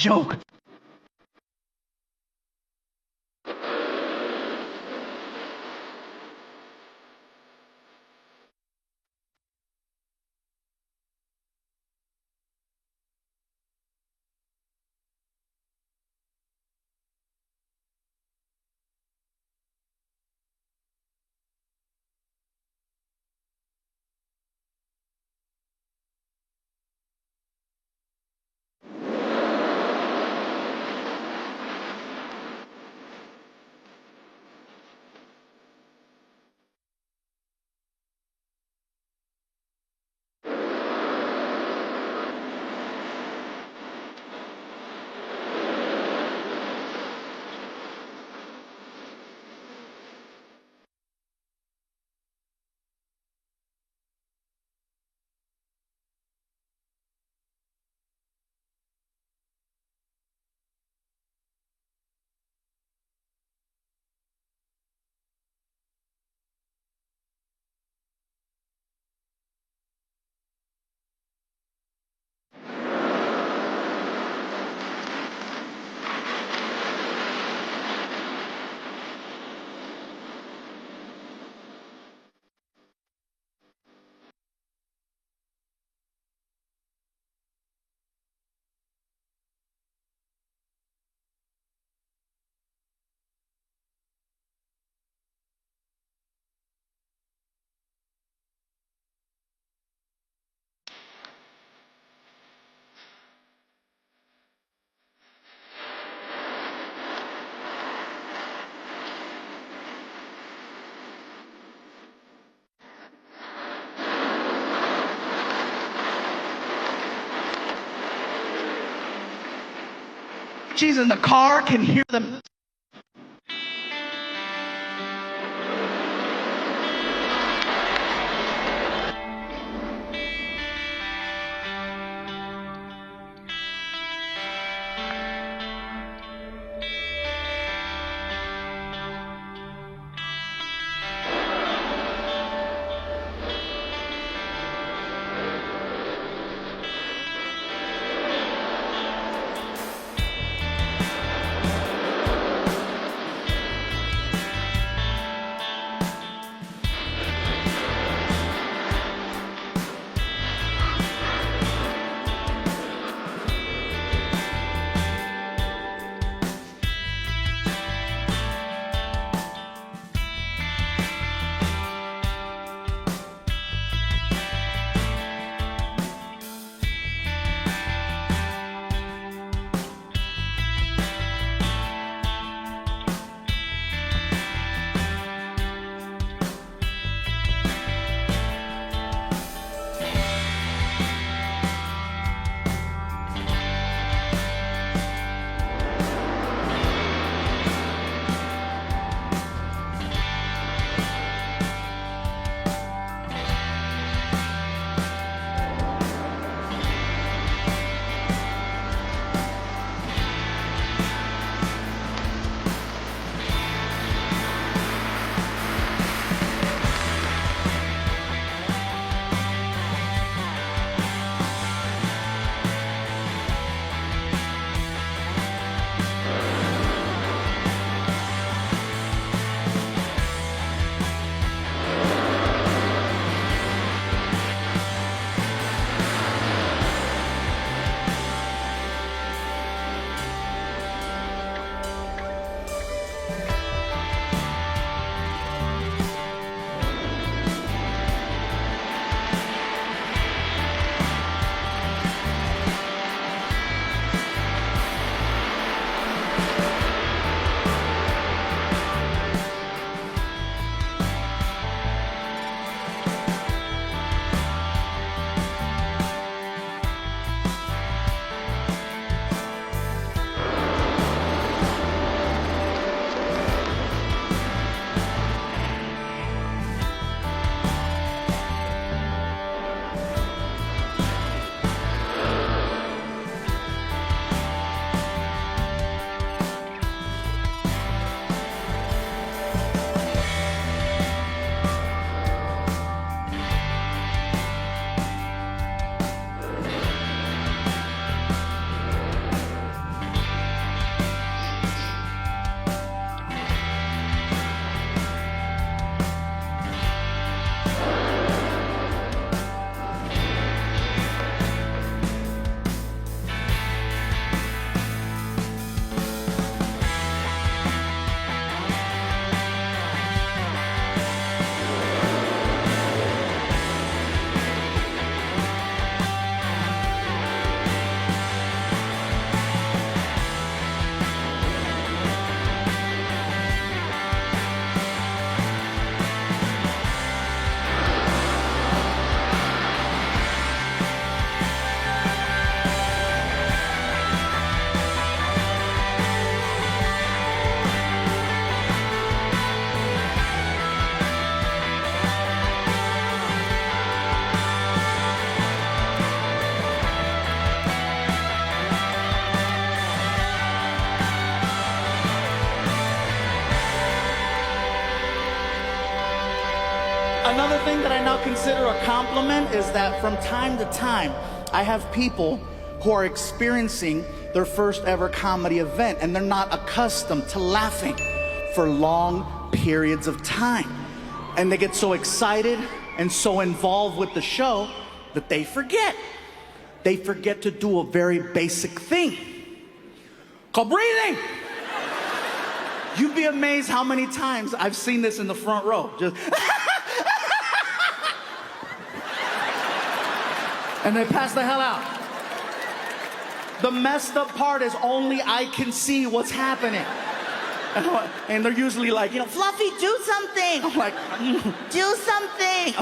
joke. She's in the car, can hear them. Another thing that I now consider a compliment is that from time to time, I have people who are experiencing their first ever comedy event, and they're not accustomed to laughing for long periods of time. And they get so excited and so involved with the show that they forget. They forget to do a very basic thing called breathing. You'd be amazed how many times I've seen this in the front row. Just and they pass the hell out. The messed up part is only I can see what's happening. And they're usually like, you know, Fluffy, do something. I'm like, Do something.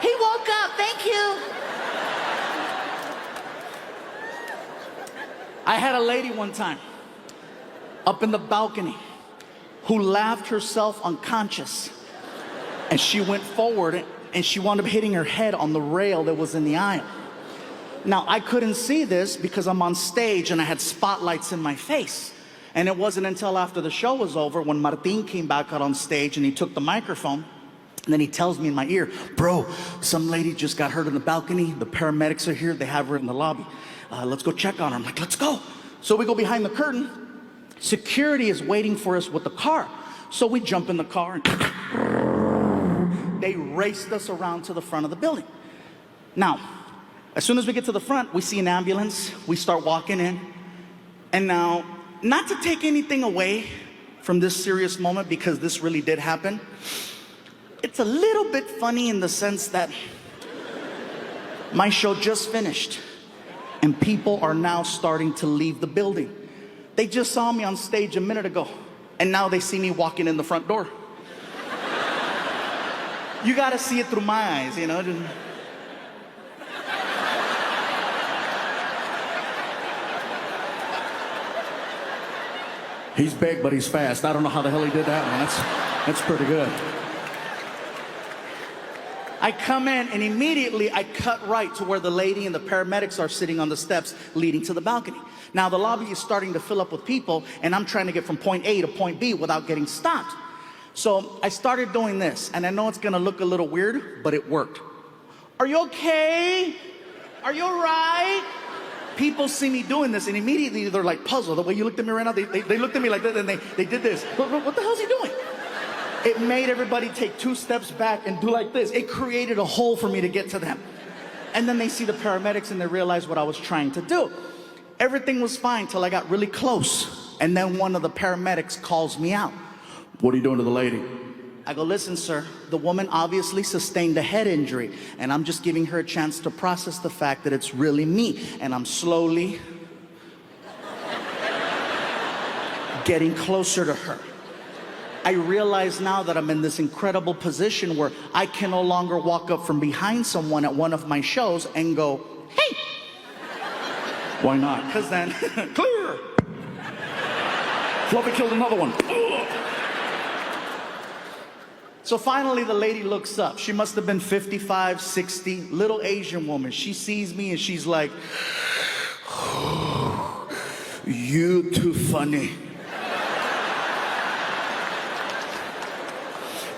He woke up. Thank you. I had a lady one time up in the balcony who laughed herself unconscious. And she went forward and she wound up hitting her head on the rail that was in the aisle. Now, I couldn't see this because I'm on stage and I had spotlights in my face. And it wasn't until after the show was over when Martin came back out on stage and he took the microphone. And then he tells me in my ear, bro, some lady just got hurt on the balcony. The paramedics are here. They have her in the lobby. Let's go check on her. I'm like, let's go. So we go behind the curtain. Security is waiting for us with the car. So we jump in the car and they raced us around to the front of the building. Now, as soon as we get to the front, we see an ambulance. We start walking in. And now, not to take anything away from this serious moment, because this really did happen, it's a little bit funny in the sense that my show just finished and people are now starting to leave the building. They just saw me on stage a minute ago and now they see me walking in the front door. You gotta see it through my eyes, you know. He's big, but he's fast. I don't know how the hell he did that one. That's pretty good. I come in and immediately I cut right to where the lady and the paramedics are sitting on the steps leading to the balcony. Now the lobby is starting to fill up with people and I'm trying to get from point A to point B without getting stopped. So I started doing this, and I know it's gonna look a little weird, but it worked. Are you okay? Are you all right? People see me doing this and immediately they're like puzzled. The way you looked at me right now, they looked at me like that and they did this. What the hell's he doing? It made everybody take 2 steps back and do like this. It created a hole for me to get to them. And then they see the paramedics and they realize what I was trying to do. Everything was fine till I got really close. And then one of the paramedics calls me out. What are you doing to the lady? I go, listen, sir, the woman obviously sustained a head injury, and I'm just giving her a chance to process the fact that it's really me. And I'm slowly getting closer to her. I realize now that I'm in this incredible position where I can no longer walk up from behind someone at one of my shows and go, hey. Why not? Because then, clear. Fluffy killed another one. So finally the lady looks up. She must have been 55, 60, little Asian woman. She sees me and she's like, you too funny.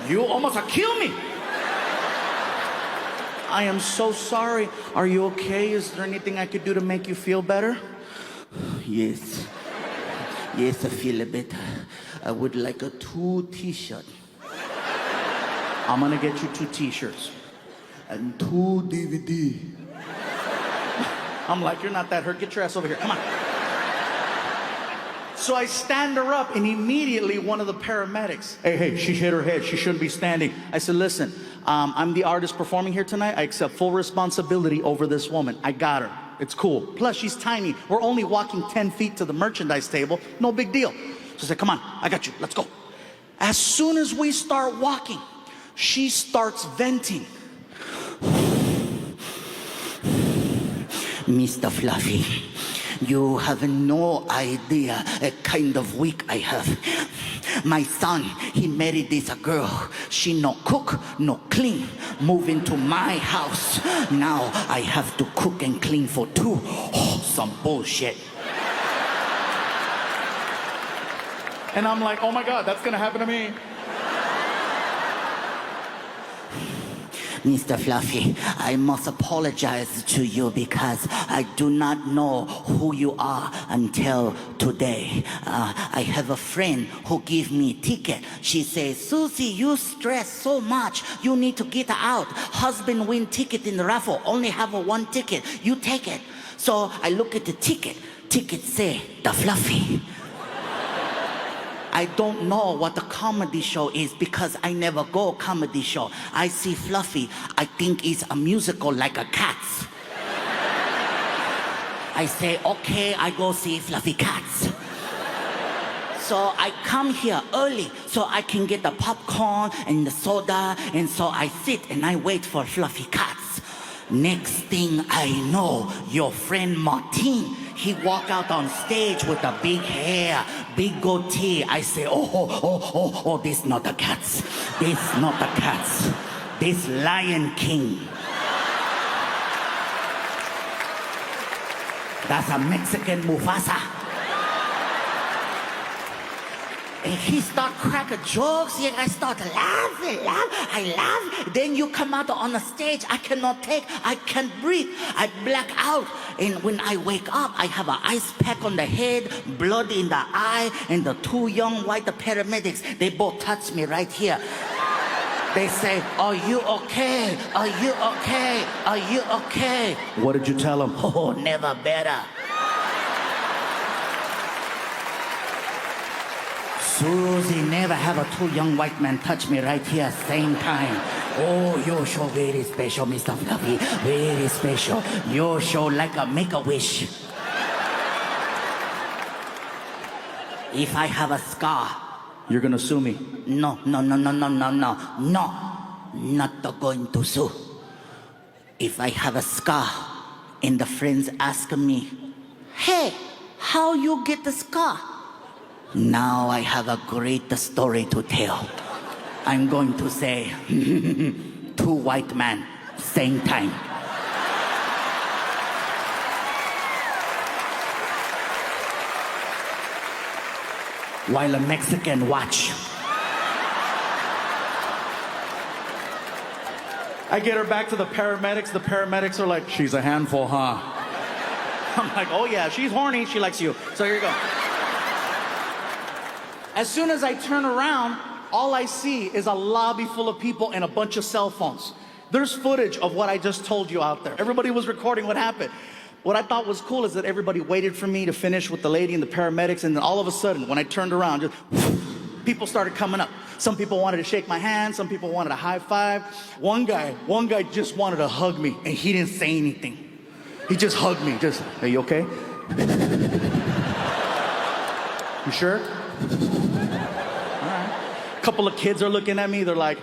You almost killed me. I am so sorry. Are you okay? Is there anything I could do to make you feel better? Yes. Yes, I feel a bit. I would like a 2 t-shirt. I'm gonna get you 2 t-shirts and 2 DVD. I'm like, you're not that hurt. Get your ass over here. Come on. So I stand her up and immediately one of the paramedics, hey, she hit her head. She shouldn't be standing. I said, listen, I'm the artist performing here tonight. I accept full responsibility over this woman. I got her. It's cool. Plus, she's tiny. We're only walking 10 feet to the merchandise table. No big deal. So I said, come on, I got you. Let's go. As soon as we start walking, she starts venting. Mr. Fluffy, you have no idea a kind of week I have. My son, he married this girl. She no cook, no clean. Move into my house. Now I have to cook and clean for 2. Oh, some bullshit. And I'm like, oh my God, that's gonna happen to me. Mr. Fluffy, I must apologize to you because I do not know who you are until today. I have a friend who gave me a ticket. She says, Susie, you stress so much. You need to get out. Husband win ticket in the raffle. Only have a one ticket. You take it. So I look at the ticket. Ticket say, the Fluffy. I don't know what the comedy show is because I never go comedy show. I see Fluffy, I think it's a musical like a Cats. I say, okay, I go see Fluffy Cats. So I come here early so I can get the popcorn and the soda, and so I sit and I wait for Fluffy Cats. Next thing I know, your friend Martin, he walk out on stage with a big hair, big goatee. I say, oh, this not the Cats. This not the Cats. This Lion King. That's a Mexican Mufasa. And he start cracking jokes, and I start laughing. I laugh. Then you come out on the stage, I cannot take, I can't breathe. I black out. And when I wake up, I have an ice pack on the head, blood in the eye, and the two young white paramedics, they both touch me right here. They say, are you okay? Are you okay? Are you okay? What did you tell him? Oh, never better. Susie, never have a two young white men touch me right here same time. Oh, your show very special, Mr. Fluffy. Very special. Your show like a Make-A-Wish. If I have a scar, You're gonna sue me. no, not going to sue. If I have a scar and the friends ask me, hey, how you get the scar? Now I have a great story to tell. I'm going to say, two white men, same time. While a Mexican watch. I get her back to the paramedics. The paramedics are like, she's a handful, huh? I'm like, oh yeah, she's horny. She likes you. So here you go. As soon as I turn around, all I see is a lobby full of people and a bunch of cell phones. There's footage of what I just told you out there. Everybody was recording what happened. What I thought was cool is that everybody waited for me to finish with the lady and the paramedics, and then all of a sudden, when I turned around, just people started coming up. Some people wanted to shake my hand, some people wanted a high five. One guy just wanted to hug me, and he didn't say anything. He just hugged me, just, are you okay? You sure? All right. A couple of kids are looking at me, they're like,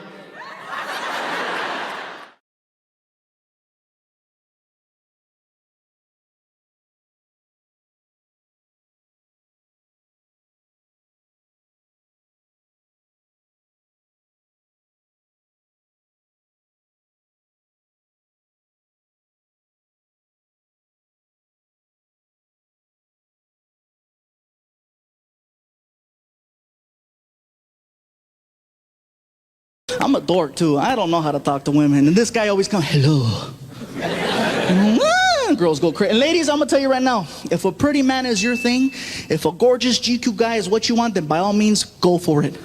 I'm a dork too. I don't know how to talk to women. And this guy always comes, hello. Girls go crazy. And ladies, I'm gonna tell you right now, if a pretty man is your thing, if a gorgeous GQ guy is what you want, then by all means, go for it.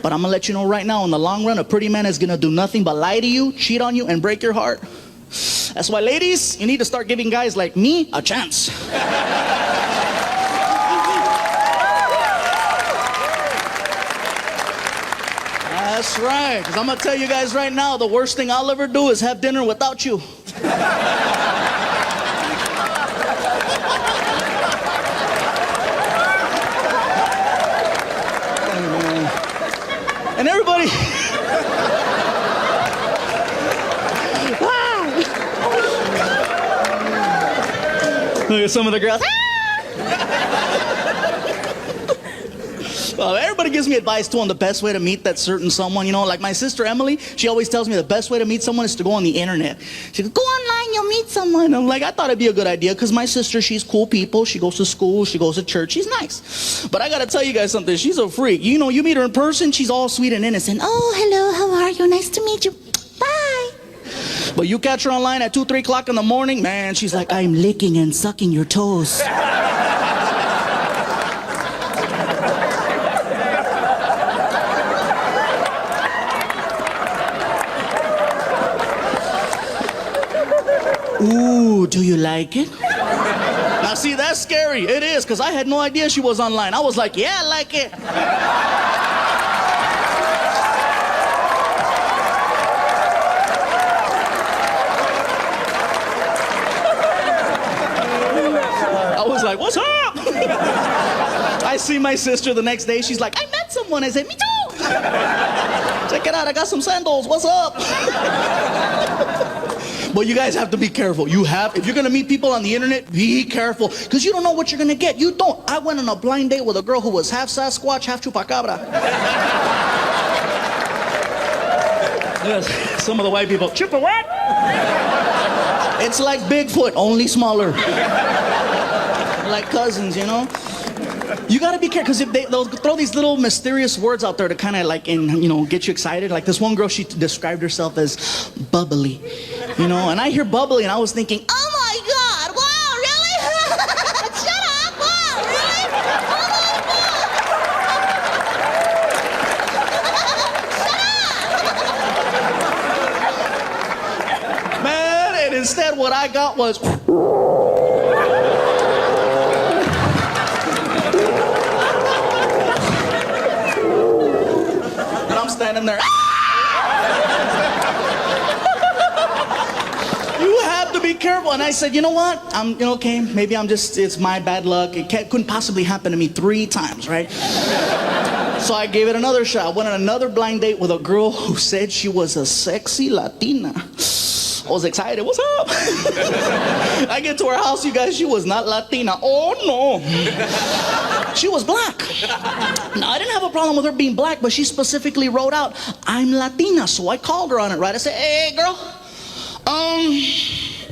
But I'm gonna let you know right now, in the long run, a pretty man is gonna do nothing but lie to you, cheat on you, and break your heart. That's why, ladies, you need to start giving guys like me a chance. That's right, because I'm going to tell you guys right now, the worst thing I'll ever do is have dinner without you. And everybody... Look at some of the girls. Everybody gives me advice too on the best way to meet that certain someone, you know, like my sister Emily, she always tells me the best way to meet someone is to go on the internet. She goes, go on online, you'll meet someone. I'm like, I thought it'd be a good idea because my sister, she's cool people. She goes to school, she goes to church, she's nice. But I gotta tell you guys something, she's a freak. You know, you meet her in person, she's all sweet and innocent. Oh, hello, how are you? Nice to meet you. Bye. But you catch her online at 2, 3 o'clock in the morning, man, she's like, I'm licking and sucking your toes. Ooh, do you like it? Now see, that's scary. It is, because I had no idea she was online. I was like, yeah, I like it. I was like, what's up? I see my sister the next day. She's like, I met someone. I said, me too. Check it out. I got some sandals. What's up? But you guys have to be careful. If you're gonna meet people on the internet, be careful, because you don't know what you're gonna get. You don't. I went on a blind date with a girl who was half Sasquatch, half Chupacabra. Yes, some of the white people, Chupa what? It's like Bigfoot, only smaller. Like cousins, you know? You gotta be careful, because they'll throw these little mysterious words out there to kind of like, get you excited. Like this one girl, she described herself as bubbly, and I hear bubbly and I was thinking, oh my God, wow, really? Shut up, wow, really? Shut up! Man, and instead what I got was... standing there. You have to be careful. And I said, you know what? Okay, maybe it's my bad luck. It couldn't possibly happen to me 3 times, right? So I gave it another shot. I went on another blind date with a girl who said she was a sexy Latina. I was excited. What's up? I get to her house, you guys. She was not Latina. Oh, no. She was black. Now, I didn't have a problem with her being black, but she specifically wrote out, I'm Latina. So I called her on it, right? I said, hey, girl,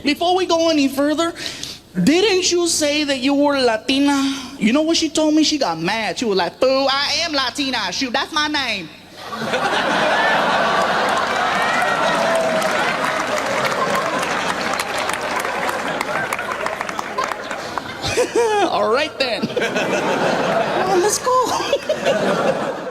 before we go any further, didn't you say that you were Latina? You know what she told me? She got mad. She was like, boo, I am Latina. Shoot, that's my name. All right then. Well, let's go.